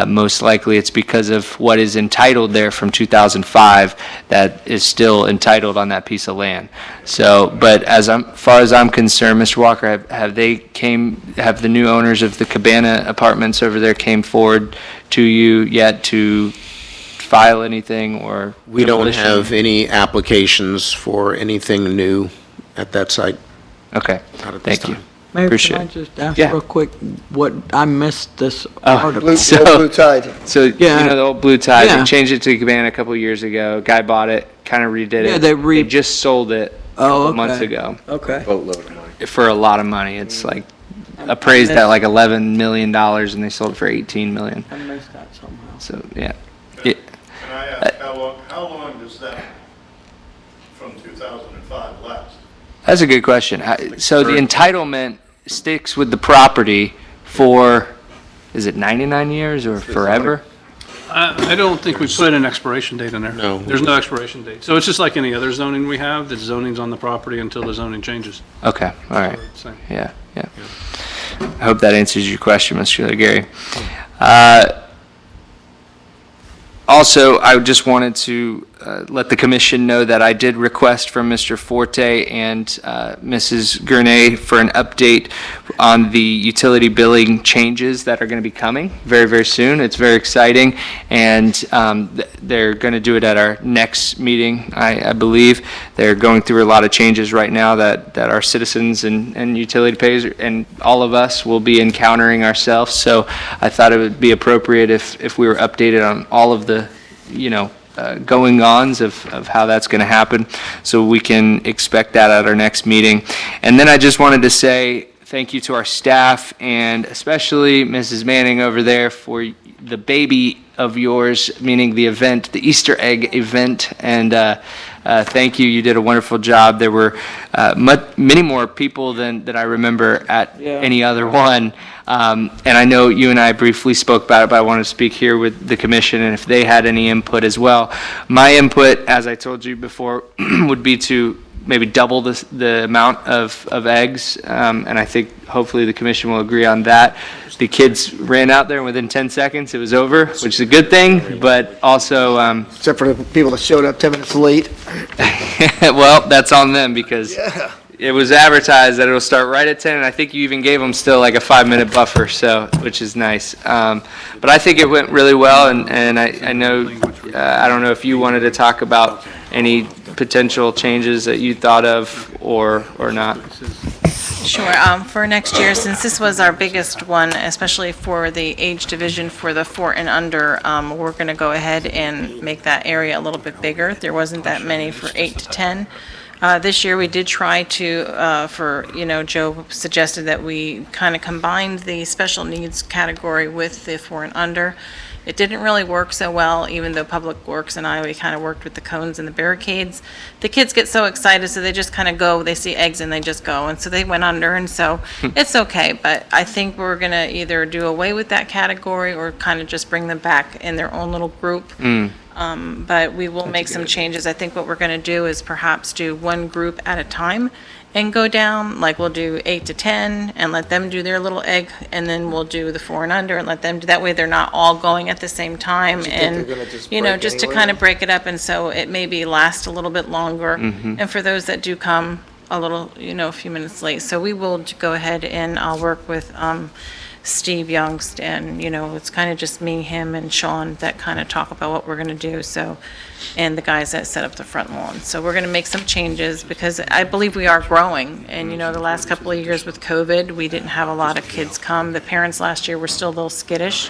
Speaker 3: most likely it's because of what is entitled there from 2005 that is still entitled on that piece of land. So, but as far as I'm concerned, Mr. Walker, have the new owners of the Cabana Apartments over there came forward to you yet to file anything or?
Speaker 11: We don't
Speaker 3: demolition?
Speaker 11: have any applications for anything new at that site.
Speaker 3: Okay,
Speaker 11: Not at this
Speaker 3: thank you.
Speaker 11: time.
Speaker 17: Mayor,
Speaker 3: Appreciate
Speaker 17: can I
Speaker 3: it.
Speaker 17: just ask
Speaker 3: Yeah.
Speaker 17: real quick, what, I missed this
Speaker 3: Oh,
Speaker 17: article.
Speaker 3: so-
Speaker 13: Blue Tide.
Speaker 3: So, you
Speaker 17: Yeah.
Speaker 3: know, the old Blue Tide,
Speaker 17: Yeah.
Speaker 3: they changed it to Cabana a couple years ago. Guy bought it, kind of redid it.
Speaker 17: Yeah, they
Speaker 3: just sold it a
Speaker 17: Oh,
Speaker 3: couple
Speaker 17: okay.
Speaker 3: months ago
Speaker 17: Okay.
Speaker 14: Boatload of money.
Speaker 3: for a lot of money. It's like appraised at like $11 million and they sold it for $18 million.
Speaker 17: I missed that somehow.
Speaker 3: So, yeah.
Speaker 16: Can I ask, how long does that from 2005 last?
Speaker 3: That's a good question. So the entitlement sticks with the property for, is it 99 years or forever?
Speaker 1: I don't think we put an expiration date in there.
Speaker 11: No.
Speaker 1: There's no expiration date. So it's just like any other zoning we have, the zoning's on the property until the zoning changes.
Speaker 3: Okay, all right.
Speaker 1: Same.
Speaker 3: Yeah. I hope that answers your question, Mr. Legary. Also, I just wanted to let the commission know that I did request from Mr. Forte and Mrs. Gurnay for an update on the utility billing changes that are going to be coming very, very soon. It's very exciting, and they're going to do it at our next meeting, I believe. They're going through a lot of changes right now that our citizens and utility payers and all of us will be encountering ourselves. So I thought it would be appropriate if we were updated on all of the, going-ons of how that's going to happen, so we can expect that at our next meeting. And then I just wanted to say thank you to our staff, and especially Mrs. Manning over there for the baby of yours, meaning the event, the Easter egg event, and thank you. You did a wonderful job. There were many more people than I remember at any other one. And I know you and I briefly spoke about it, but I want to speak here with the commission and if they had any input as well. My input, as I told you before, would be to maybe double the amount of eggs, and I think hopefully the commission will agree on that. The kids ran out there, and within 10 seconds, it was over, which is a good thing, but also,
Speaker 13: Except for the people that showed up 10 minutes late.
Speaker 3: well, that's on them, because it was advertised that it'll start right at 10, and I think you even gave them still like a 5-minute buffer, so, which is nice. But I think it went really well, and I know, I don't know if you wanted to talk about any potential changes that you thought of or not.
Speaker 2: Sure. For next year, since this was our biggest one, especially for the age division for the 4 and under, we're going to go ahead and make that area a little bit bigger. There wasn't that many for 8 to 10. This year, we did try to, Joe suggested that we kind of combined the special needs category with the 4 and under. It didn't really work so well, even though Public Works and we kind of worked with the cones and the barricades. The kids get so excited, so they just kind of go, they see eggs and they just go, and so they went under, and so it's okay, but I think we're going to either do away with that category or kind of just bring them back in their own little group. But we will make some changes. I think what we're going to do is perhaps do one group at a time and go down, like we'll do 8 to 10 and let them do their little egg, and then we'll do the 4 and under and let them do, that way they're not all going at the same time. And, just to kind of break it up, and so it maybe last a little bit longer. And for those that do come a little, a few minutes late. So we will go ahead and I'll work with Steve Youngst, and, it's kind of just me, him, and Sean that kind of talk about what we're going to do, so, and the guys that set up the front lawn. So we're going to make some changes, because I believe we are growing, and, the last couple of years with COVID, we didn't have a lot of kids come. The parents last year were still a little skittish,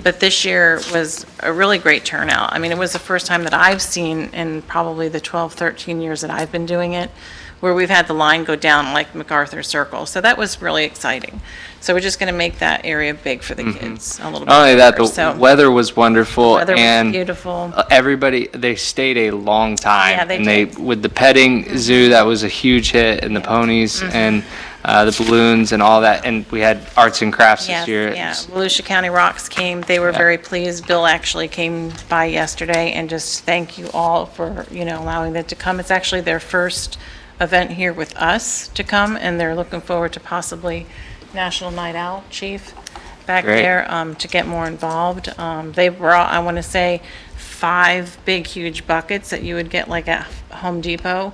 Speaker 2: but this year was a really great turnout. I mean, it was the first time that I've seen in probably the 12, 13 years that I've been doing it, where we've had the line go down like MacArthur Circle. So that was really exciting. So we're just going to make that area big for the kids a little bit.
Speaker 3: Not only that,
Speaker 2: bigger.
Speaker 3: the
Speaker 2: So
Speaker 3: weather was wonderful,
Speaker 2: weather was
Speaker 3: and
Speaker 2: beautiful.
Speaker 3: everybody, they stayed a long time.
Speaker 2: Yeah, they
Speaker 3: and
Speaker 2: did.
Speaker 3: with the petting zoo, that was a huge hit, and the ponies and the balloons and all that, and we had arts and crafts
Speaker 2: Yes,
Speaker 3: this year.
Speaker 2: yeah. Volusia County Rocks came. They were very pleased. Bill actually came by yesterday, and just thank you all for, allowing them to come. It's actually their first event here with us to come, and they're looking forward to possibly National Night Out, Chief, back
Speaker 3: Great.
Speaker 2: there, to get more involved. They brought, I want to say, 5 big, huge buckets that you would get like at Home Depot,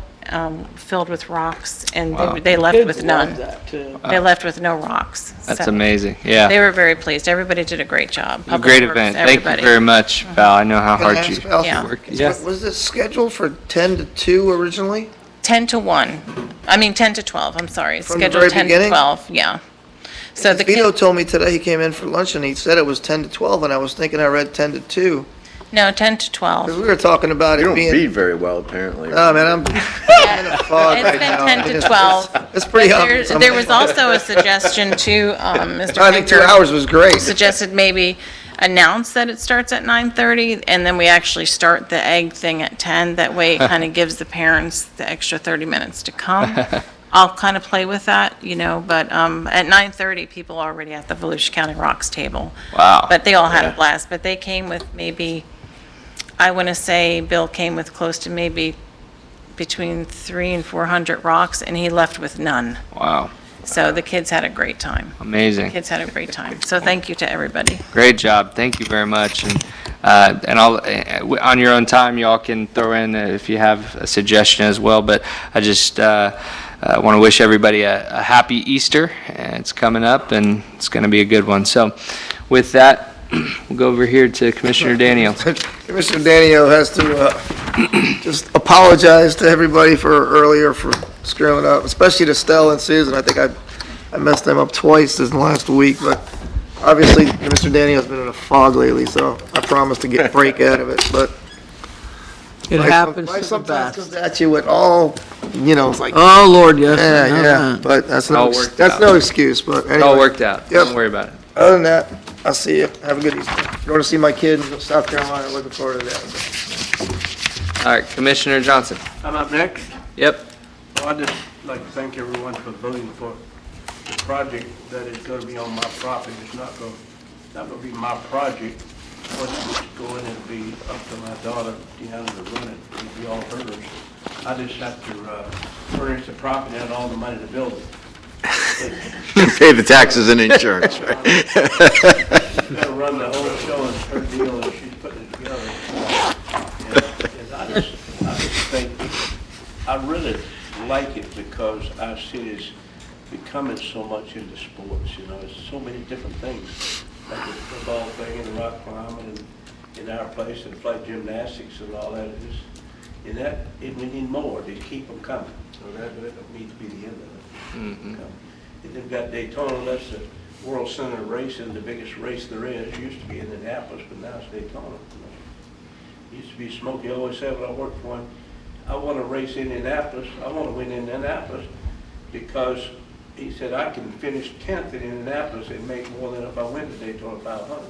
Speaker 2: filled with rocks, and
Speaker 3: Wow.
Speaker 2: they left with none.
Speaker 17: too.
Speaker 2: They left with no rocks.
Speaker 3: That's
Speaker 2: So
Speaker 3: amazing, yeah.
Speaker 2: They were very pleased. Everybody did a great job.
Speaker 3: A
Speaker 2: Public
Speaker 3: great
Speaker 2: Works,
Speaker 3: event. Thank you
Speaker 2: everybody.
Speaker 3: very much, Val. I know how
Speaker 13: Can I
Speaker 3: hard you
Speaker 13: ask Val,
Speaker 2: Yeah.
Speaker 3: work. Yes.
Speaker 13: Was this scheduled for 10 to 2 originally?
Speaker 2: 10 to 1. I mean, 10 to 12, I'm sorry.
Speaker 13: From the
Speaker 2: Scheduled
Speaker 13: very
Speaker 2: 10 to
Speaker 13: beginning?
Speaker 2: 12, yeah. So the
Speaker 13: Vito
Speaker 2: kid,
Speaker 13: told me today, he came in for lunch and he said it was 10 to 12, and I was thinking I read 10 to 2.
Speaker 2: no, 10 to
Speaker 13: Because
Speaker 2: 12.
Speaker 13: we were talking about
Speaker 14: You
Speaker 13: it
Speaker 14: don't
Speaker 13: being.
Speaker 14: read very well, apparently.
Speaker 13: Oh, man, I'm in a fog
Speaker 2: It's
Speaker 13: right
Speaker 2: been
Speaker 13: now.
Speaker 2: 10 to 12.
Speaker 13: It's pretty
Speaker 2: But
Speaker 13: obvious.
Speaker 2: there was also a suggestion too, Mr.
Speaker 13: I think 2
Speaker 2: Pinker
Speaker 13: hours was great.
Speaker 2: suggested maybe announce that it starts at 9:30, and then we actually start the egg thing at 10. That way it kind of gives the parents the extra 30 minutes to come. I'll kind of play with that, but at 9:30, people are already at the Volusia County Rocks table.
Speaker 3: Wow.
Speaker 2: But they all had a blast, but they came with maybe, I want to say Bill came with close to maybe between 300 and 400 rocks, and he left with none.
Speaker 3: Wow,
Speaker 2: So the kids had a great time.
Speaker 3: amazing.
Speaker 2: Kids had a great time. So thank you to everybody.
Speaker 3: Great job. Thank you very much. And I'll, on your own time, y'all can throw in if you have a suggestion as well. But I just want to wish everybody a happy Easter. It's coming up, and it's going to be a good one. So with that, we'll go over here to Commissioner Daniel.
Speaker 13: Commissioner Danio has to just apologize to everybody for earlier for screwing up, especially to Stella and Susan. I think I messed them up twice this last week, but obviously Mr. Danio's been in a fog lately, so I promise to get a break out of it, but
Speaker 17: It
Speaker 13: life
Speaker 17: happens to the
Speaker 13: sometimes
Speaker 17: best.
Speaker 13: comes at you with all, it's like,
Speaker 17: Oh, Lord, yes. I know
Speaker 13: yeah,
Speaker 17: that.
Speaker 13: but that's
Speaker 3: All
Speaker 13: no,
Speaker 3: worked
Speaker 13: that's
Speaker 3: out.
Speaker 13: no excuse, but
Speaker 3: It all
Speaker 13: anyway.
Speaker 3: worked out.
Speaker 13: Yep.
Speaker 3: Don't worry about it.
Speaker 13: Other than that, I'll see you. Have a good Easter. If you want to see my kids in South Carolina, looking forward to that.
Speaker 3: All right, Commissioner Johnson.
Speaker 4: I'm up next.
Speaker 3: Yep.
Speaker 4: Well, I'd just like to thank everyone for voting for the project that is going to be on my property. It's not going to be my project. Once it's going, it'll be up to my daughter, Deanna, to run it. It'll be all hers. I just have to furnish the property and all the money to build it.
Speaker 14: Pay the taxes and insurance, right?
Speaker 4: She's gonna run the whole show and her deal, and she's putting it together. And I just think, I really like it because our city's becoming so much into sports, you know, there's so many different things. Like the football thing and the rock climbing and in our place and flight gymnastics and all that. And we need more to keep them coming. So that don't need to be the end of it. And they've got Daytona, that's the World Center race and the biggest race there is. It used to be in Indianapolis, but now it's Daytona. It used to be Smokey always said when I worked for him, I want to race in Indianapolis. I want to win in Indianapolis because he said I can finish 10th in Indianapolis and make more than if I win the Daytona 500.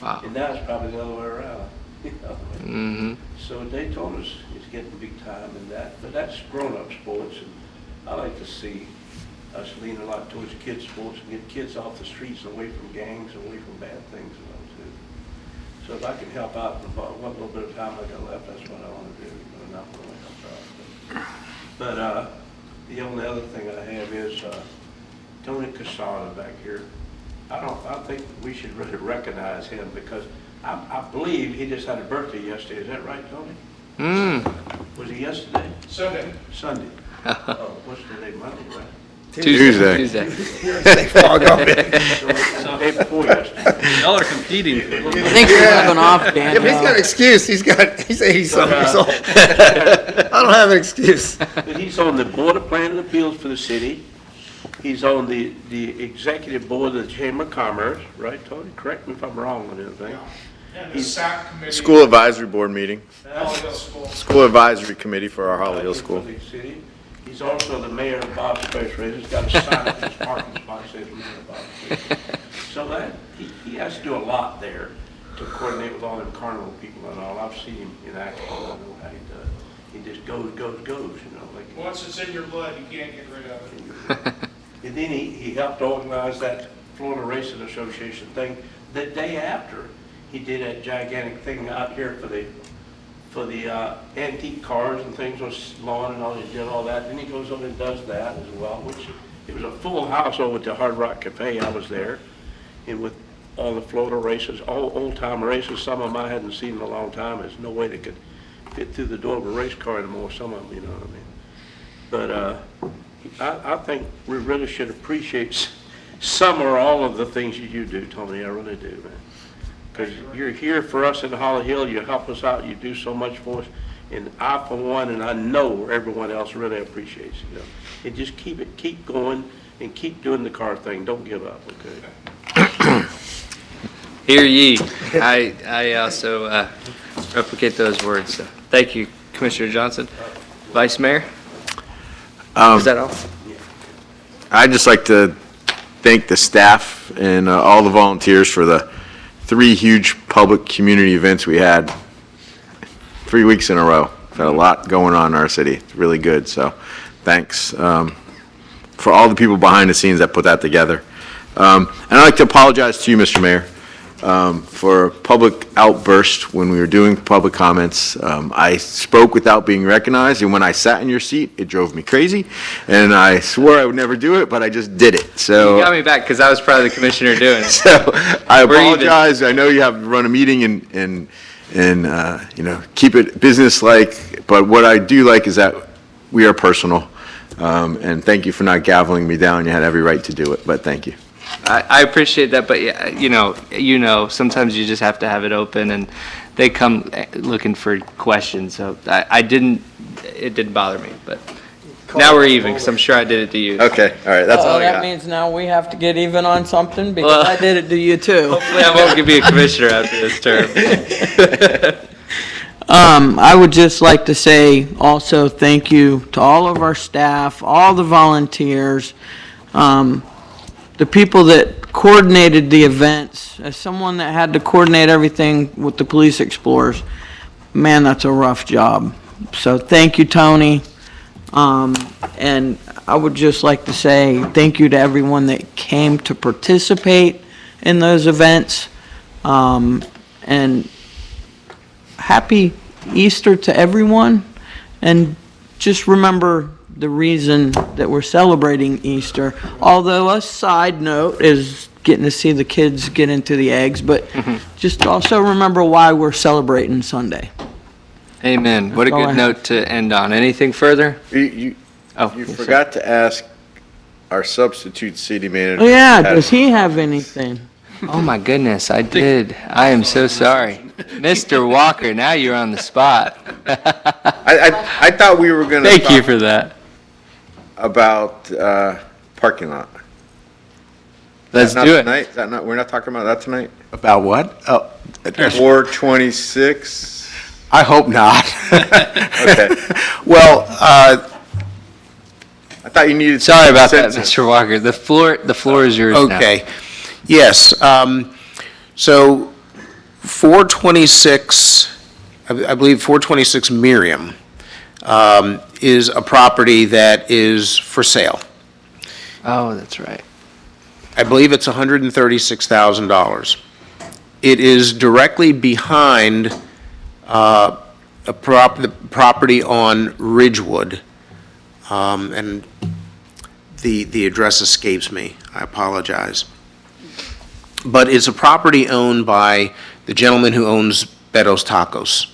Speaker 3: Wow.
Speaker 4: And now it's probably the other way around. You know? So Daytona's is getting big time in that, but that's grown-up sports, and I like to see us lean a lot towards kids' sports and get kids off the streets and away from gangs, away from bad things, you know, too. So if I can help out in what little bit of time I got left, that's what I want to do, but I'm not going to help out. But the only other thing I have is Tony Casada back here. I think we should really recognize him because I believe he just had a birthday yesterday. Is that right, Tony? Was he yesterday? Sunday. Sunday. What's today, Monday, right?
Speaker 14: Tuesday.
Speaker 13: Day
Speaker 4: before yesterday.
Speaker 1: Y'all are competing.
Speaker 17: I think we're rubbing off, Dan.
Speaker 13: Yeah, but he's got an excuse. He's 80-something years old. I don't have an excuse.
Speaker 4: But he's on the Board of Planning and Appeals for the city. He's on the executive board of the Chamber of Commerce, right, Tony? Correct me if I'm wrong on anything. He's
Speaker 14: School Advisory Board meeting. School Advisory Committee for our Holly Hill School.
Speaker 4: City. He's also the mayor of Bob's Space Race. He's got a sign at his parking spot that says mayor of Bob's Space Race. So that, he has to do a lot there to coordinate with all them carnival people and all. I've seen him in action. I know how he does. He just goes, you know. Like
Speaker 5: Once it's in your blood, you can't get rid of it.
Speaker 4: And then he helped organize that Florida Racing Association thing. The day after, he did a gigantic thing out here for the antique cars and things on lawn and all. He did all that. Then he goes over and does that as well, which it was a full house over at the Hard Rock Cafe. I was there, and with all the Florida races, all old-time races. Some of them I hadn't seen in a long time. There's no way they could fit through the door of a race car anymore. Some of them, you know what I mean. But I think we really should appreciate some or all of the things you do, Tony. I really do, man. Because you're here for us in Holly Hill. You help us out. You do so much for us. And I, for one, and I know everyone else really appreciates you. Know? And just keep going, and keep doing the car thing. Don't give up, okay?
Speaker 3: Hear ye. I also replicate those words. So, thank you, Commissioner Johnson. Vice Mayor? Is that all?
Speaker 14: I'd just like to thank the staff and all the volunteers for the 3 huge public community events we had 3 weeks in a row. We've had a lot going on in our city. It's really good, so thanks for all the people behind the scenes that put that together. And I'd like to apologize to you, Mr. Mayor, for a public outburst when we were doing public comments. I spoke without being recognized, and when I sat in your seat, it drove me crazy, and I swore I would never do it, but I just did it. So
Speaker 3: You got me back because I was probably the commissioner doing it.
Speaker 14: So I apologize. I know you have to run a meeting and you know, keep it business-like, but what I do like is that we are personal, and thank you for not gaveling me down. You had every right to do it, but thank you.
Speaker 3: I appreciate that, but yeah, you know, sometimes you just have to have it open, and they come looking for questions. So it didn't bother me, but now we're even, because I'm sure I did it to you.
Speaker 14: Okay, all right, that's all I
Speaker 17: That
Speaker 14: got.
Speaker 17: means now we have to get even on something because I did it to you too.
Speaker 3: Hopefully I won't be a commissioner after this term.
Speaker 17: I would just like to say also thank you to all of our staff, all the volunteers, the people that coordinated the events. As someone that had to coordinate everything with the Police Explorers, man, that's a rough job. So thank you, Tony. And I would just like to say thank you to everyone that came to participate in those events. And happy Easter to everyone. And just remember the reason that we're celebrating Easter. Although a side note is getting to see the kids get into the eggs, but just also remember why we're celebrating Sunday.
Speaker 3: Amen. What a
Speaker 17: That's all I
Speaker 3: good
Speaker 17: have.
Speaker 3: note to end on. Anything further?
Speaker 14: You
Speaker 3: yes, sir.
Speaker 14: forgot to ask our substitute city manager.
Speaker 17: Oh, yeah, does he have anything?
Speaker 3: Oh, my goodness, I did. I am so sorry. Mr. Walker, now you're on the spot.
Speaker 14: I thought we were gonna
Speaker 3: Thank you
Speaker 14: talk
Speaker 3: for that.
Speaker 14: about, parking lot.
Speaker 3: Let's
Speaker 14: Not
Speaker 3: do it.
Speaker 14: tonight? Is that not, we're not talking about that tonight?
Speaker 5: About what? Oh,
Speaker 14: 426?
Speaker 5: I hope not.
Speaker 14: Okay.
Speaker 5: Well,
Speaker 14: I thought you needed.
Speaker 3: Sorry about that,
Speaker 14: consensus.
Speaker 3: Mr. Walker. The floor is yours now.
Speaker 11: Okay. Yes, so 426, I believe 426 Miriam is a property that is for sale.
Speaker 3: Oh, that's right.
Speaker 11: I believe it's $136,000. It is directly behind the property on Ridgewood, and the address escapes me. I apologize. But it's a property owned by the gentleman who owns Beto's Tacos,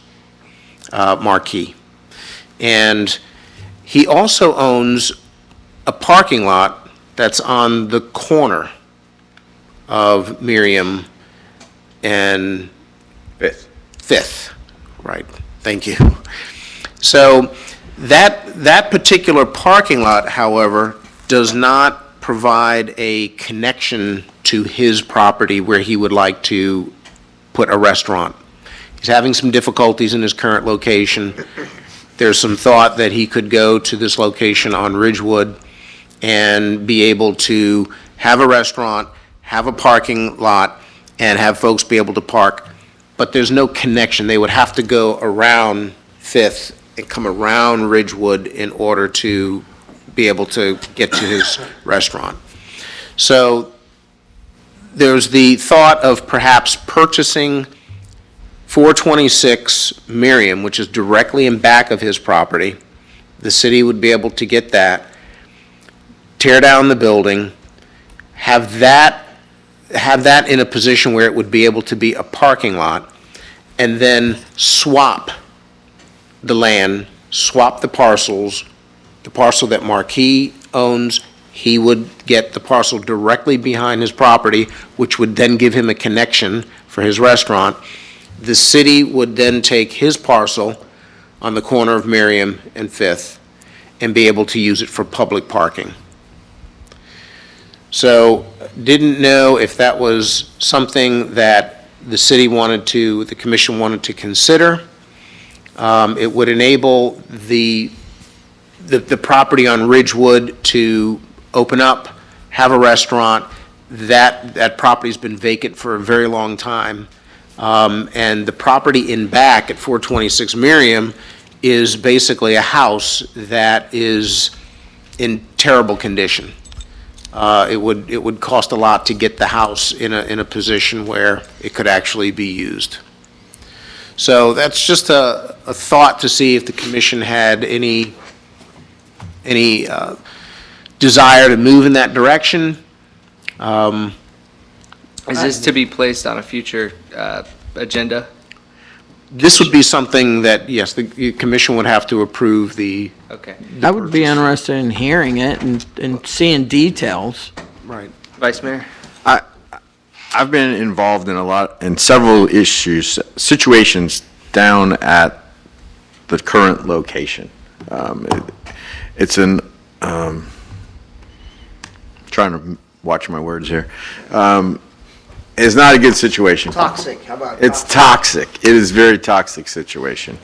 Speaker 11: Marquis. And he also owns a parking lot that's on the corner of Miriam and Fifth, right, thank you. So that particular parking lot, however, does not provide a connection to his property where he would like to put a restaurant. He's having some difficulties in his current location. There's some thought that he could go to this location on Ridgewood and be able to have a restaurant, have a parking lot, and have folks be able to park, but there's no connection. They would have to go around Fifth and come around Ridgewood in order to be able to get to his restaurant. So there's the thought of perhaps purchasing 426 Miriam, which is directly in back of his property. The city would be able to get that, tear down the building, have that in a position where it would be able to be a parking lot, and then swap the land, swap the parcels. The parcel that Marquis owns, he would get the parcel directly behind his property, which would then give him a connection for his restaurant. The city would then take his parcel on the corner of Miriam and Fifth and be able to use it for public parking. So didn't know if that was something that the city wanted to, the commission wanted to consider. It would enable the property on Ridgewood to open up, have a restaurant. That property's been vacant for a very long time. And the property in back at 426 Miriam is basically a house that is in terrible condition. It would cost a lot to get the house in a position where it could actually be used. So that's just a thought to see if the commission had any desire to move in that direction.
Speaker 3: Is this to be placed on a future agenda?
Speaker 11: This would be something that, yes, the commission would have to approve the.
Speaker 3: Okay.
Speaker 17: I would be interested in hearing it and seeing details.
Speaker 11: Right.
Speaker 3: Vice Mayor?
Speaker 14: I've been involved in several situations down at the current location. It's trying to watch my words here. It's not a good situation.
Speaker 13: Toxic, how about
Speaker 14: It's toxic. It is a very toxic situation.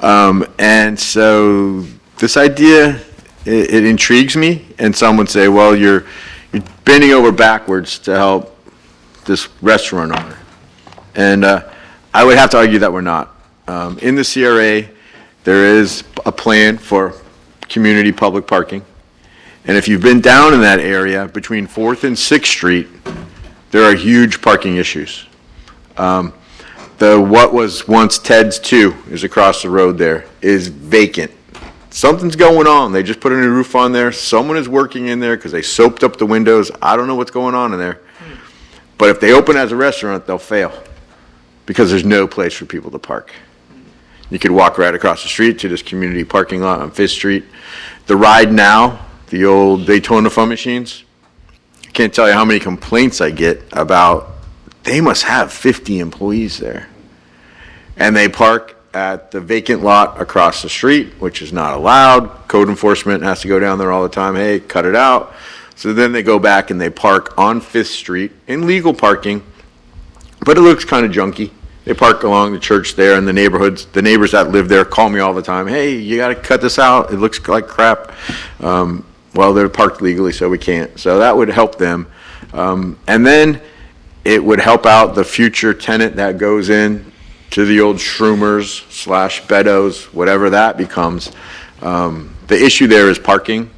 Speaker 14: And so this idea, it intrigues me, and some would say, well, you're bending over backwards to help this restaurant owner. And I would have to argue that we're not. In the CRA, there is a plan for community public parking. And if you've been down in that area between 4th and 6th Street, there are huge parking issues. What was once Ted's 2 is across the road there, is vacant. Something's going on. They just put a new roof on there. Someone is working in there because they soaped up the windows. I don't know what's going on in there. But if they open as a restaurant, they'll fail because there's no place for people to park. You could walk right across the street to this community parking lot on Fifth Street. The Ride Now, the old Daytona Fun Machines, I can't tell you how many complaints I get about, they must have 50 employees there. And they park at the vacant lot across the street, which is not allowed. Code enforcement has to go down there all the time, hey, cut it out. So then they go back and they park on Fifth Street in legal parking, but it looks kind of junky. They park along the church there and the neighborhoods. The neighbors that live there call me all the time, hey, you got to cut this out. It looks like crap. Well, they're parked legally, so we can't. So that would help them. And then it would help out the future tenant that goes in to the old Schroomers / Beddoes, whatever that becomes. The issue there is parking.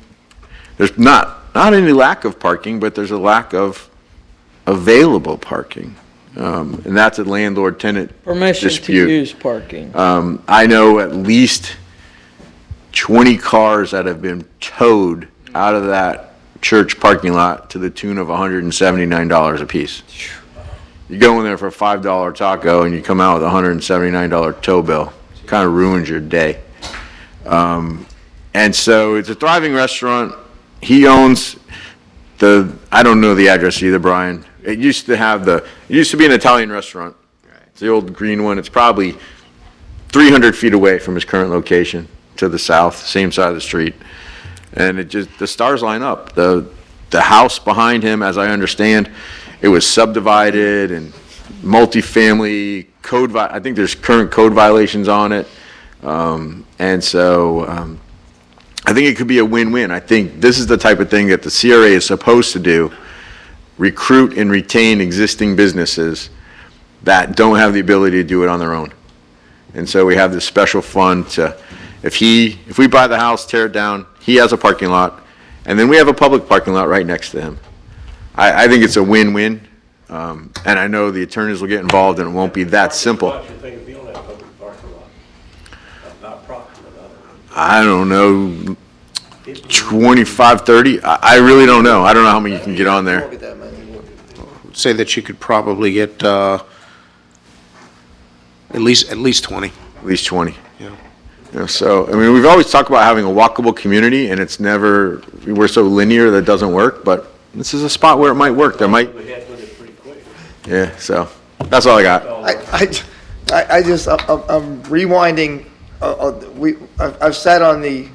Speaker 14: There's not any lack of parking, but there's a lack of available parking. And that's a landlord-tenant
Speaker 17: Permission to
Speaker 14: dispute.
Speaker 17: use parking.
Speaker 14: I know at least 20 cars that have been towed out of that church parking lot to the tune of $179 a piece. You go in there for a $5 taco and you come out with a $179 tow bill. It kind of ruins your day. And so it's a thriving restaurant. He owns I don't know the address either, Brian. It used to be an Italian restaurant. It's the old green one. It's probably 300 feet away from his current location to the south, same side of the street. And the stars line up. The house behind him, as I understand, it was subdivided and multifamily I think there's current code violations on it. And so I think it could be a win-win. I think this is the type of thing that the CRA is supposed to do, recruit and retain existing businesses that don't have the ability to do it on their own. And so we have this special fund to, if we buy the house, tear it down, he has a parking lot, and then we have a public parking lot right next to him. I think it's a win-win, and I know the attorneys will get involved and it won't be that simple.
Speaker 4: What you think if you don't have public parking lot? Not proximate,
Speaker 14: I don't know, 25, 30, I really don't know. I don't know how many you can get on there.
Speaker 11: Say that you could probably get at least 20.
Speaker 14: At least 20.
Speaker 11: Yeah.
Speaker 14: You know, so, I mean, we've always talked about having a walkable community, and we're so linear that it doesn't work, but this is a spot where it might work. There might,
Speaker 4: we had with it pretty quick.
Speaker 14: yeah, so, that's all I got.
Speaker 13: I'm rewinding, I've sat on the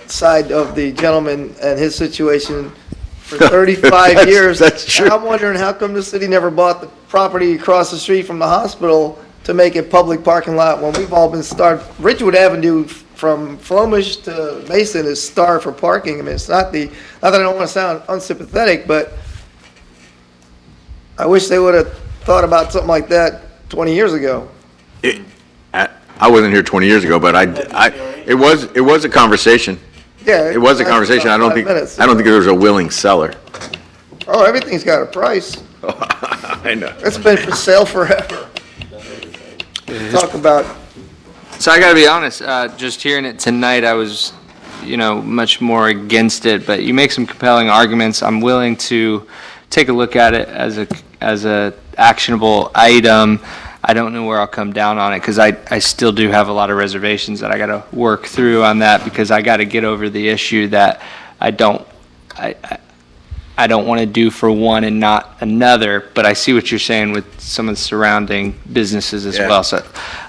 Speaker 13: side of the gentleman and his situation for 35 years.
Speaker 14: That's true.
Speaker 13: And I'm wondering how come the city never bought the property across the street from the hospital to make it public parking lot when we've all been starved. Ridgewood Avenue from Flomish to Mason is starved for parking. I mean, it's not that I don't want to sound unsympathetic, but I wish they would have thought about something like that 20 years ago.
Speaker 14: I wasn't here 20 years ago, but it was a conversation.
Speaker 13: Yeah.
Speaker 14: It was a conversation. I don't think there was a willing seller.
Speaker 13: Oh, everything's got a price.
Speaker 14: I know.
Speaker 13: It's been for sale forever. Talk about,
Speaker 3: So I gotta be honest, just hearing it tonight, I was, much more against it, but you make some compelling arguments. I'm willing to take a look at it as a actionable item. I don't know where I'll come down on it, because I still do have a lot of reservations that I gotta work through on that, because I gotta get over the issue that I don't want to do for one and not another, but I see what you're saying with some of the surrounding businesses as
Speaker 14: Yeah.
Speaker 3: well. So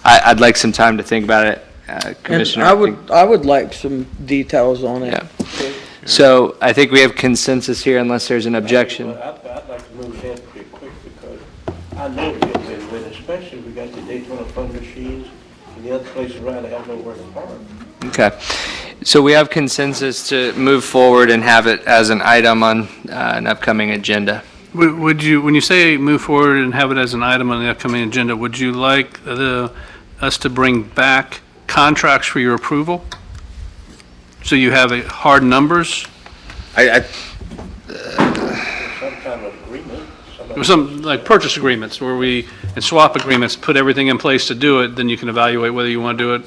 Speaker 3: I'd like some time to think about it,
Speaker 17: And
Speaker 3: Commissioner.
Speaker 17: I would like some details on it.
Speaker 3: Yeah. So I think we have consensus here unless there's an objection.
Speaker 4: I'd like to move ahead pretty quick because I know it'll be a win-win, especially if we got the Daytona Fun Machines and the other places around that have nowhere to park.
Speaker 3: Okay. So we have consensus to move forward and have it as an item on an upcoming agenda.
Speaker 1: Would you, when you say move forward and have it as an item on the upcoming agenda, would you like us to bring back contracts for your approval? So you have hard numbers?
Speaker 4: Some kind of agreement.
Speaker 1: Some, like purchase agreements where and swap agreements, put everything in place to do it, then you can evaluate whether you want to do it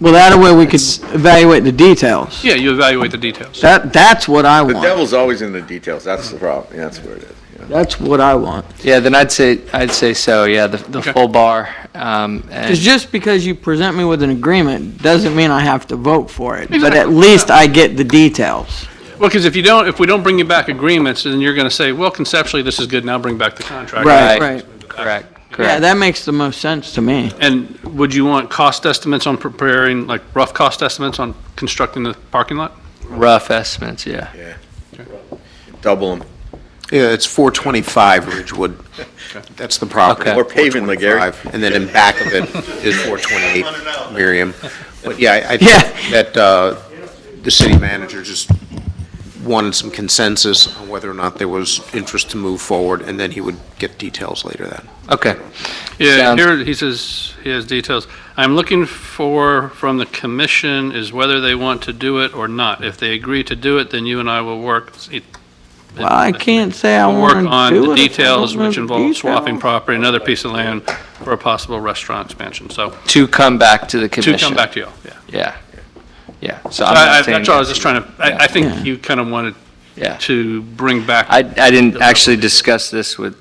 Speaker 17: Well, that way we could evaluate the details.
Speaker 1: Yeah, you evaluate the details.
Speaker 17: That's what I
Speaker 14: The
Speaker 17: want.
Speaker 14: devil's always in the details, that's the problem, yeah, that's where it is. yeah.
Speaker 17: That's what I want.
Speaker 3: Yeah, then I'd say so, yeah, the full bar. And
Speaker 17: Because just because you present me with an agreement doesn't mean I have to vote for it. But
Speaker 1: Exactly.
Speaker 17: at least I get the details.
Speaker 1: Well, because if we don't bring you back agreements, then you're going to say, well, conceptually, this is good, now bring back the contract.
Speaker 17: Right.
Speaker 3: Correct.
Speaker 17: Yeah, that makes the most sense to me.
Speaker 1: And would you want cost estimates on preparing, like rough cost estimates on constructing the parking lot?
Speaker 3: Rough estimates, yeah.
Speaker 14: Double them.
Speaker 11: Yeah, it's 425 Ridgewood. That's the property.
Speaker 3: Okay.
Speaker 14: Or paving, like Gary.
Speaker 11: 425, and then in back of it is 428 Miriam. But yeah, I
Speaker 17: Yeah.
Speaker 11: think that the city manager just wanted some consensus on whether or not there was interest to move forward, and then he would get details later then.
Speaker 3: Okay.
Speaker 1: Yeah,
Speaker 3: Sounds-
Speaker 1: here, he says, he has details. I'm looking for, from the commission, is whether they want to do it or not. If they agree to do it, then you and I will work.
Speaker 17: Well, I can't say I
Speaker 1: We'll work
Speaker 17: want to
Speaker 1: on
Speaker 17: do
Speaker 1: the
Speaker 17: it if I
Speaker 1: details,
Speaker 17: don't know
Speaker 1: which
Speaker 17: the
Speaker 1: involve swapping
Speaker 17: details.
Speaker 1: property, another piece of land for a possible restaurant expansion, so,
Speaker 3: To come back to the
Speaker 1: to
Speaker 3: commission.
Speaker 1: come back to you, yeah.
Speaker 3: Yeah. Yeah. So I'm not saying.
Speaker 1: That's all I was just trying to, I
Speaker 17: Yeah.
Speaker 1: think you kind of wanted
Speaker 3: Yeah.
Speaker 1: to bring back.
Speaker 3: I didn't actually discuss this with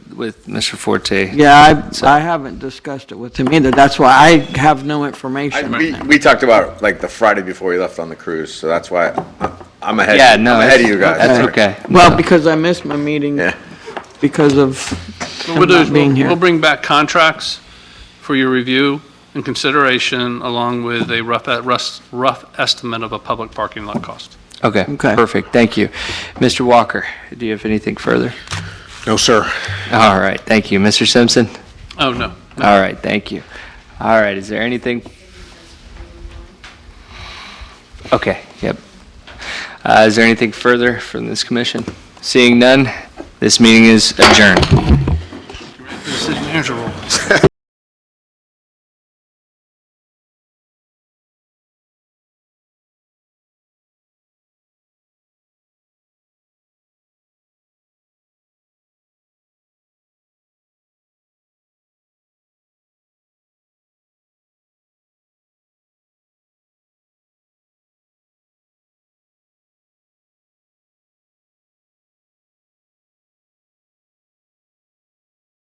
Speaker 3: Mr. Forte.
Speaker 17: Yeah, I haven't discussed it with him either. That's why I have no information right now.
Speaker 14: We talked about like the Friday before we left on the cruise, so that's why I'm ahead,
Speaker 3: Yeah, no,
Speaker 14: I'm ahead of you guys.
Speaker 3: That's okay.
Speaker 17: Well, because I missed my meeting
Speaker 14: Yeah.
Speaker 17: because of
Speaker 1: What we'll do
Speaker 17: him
Speaker 1: is
Speaker 17: not being
Speaker 1: we'll
Speaker 17: here.
Speaker 1: bring back contracts for your review and consideration, along with a rough estimate of a public parking lot cost.
Speaker 3: Okay.
Speaker 17: Okay.
Speaker 3: Perfect. Thank you. Mr. Walker, do you have anything further?
Speaker 11: No, sir.
Speaker 3: All right. Thank you. Mr. Simpson?
Speaker 1: Oh, no.
Speaker 3: All right. Thank you. All right. Is there anything? Okay. Yep. Is there anything further from this commission? Seeing none, this meeting is adjourned.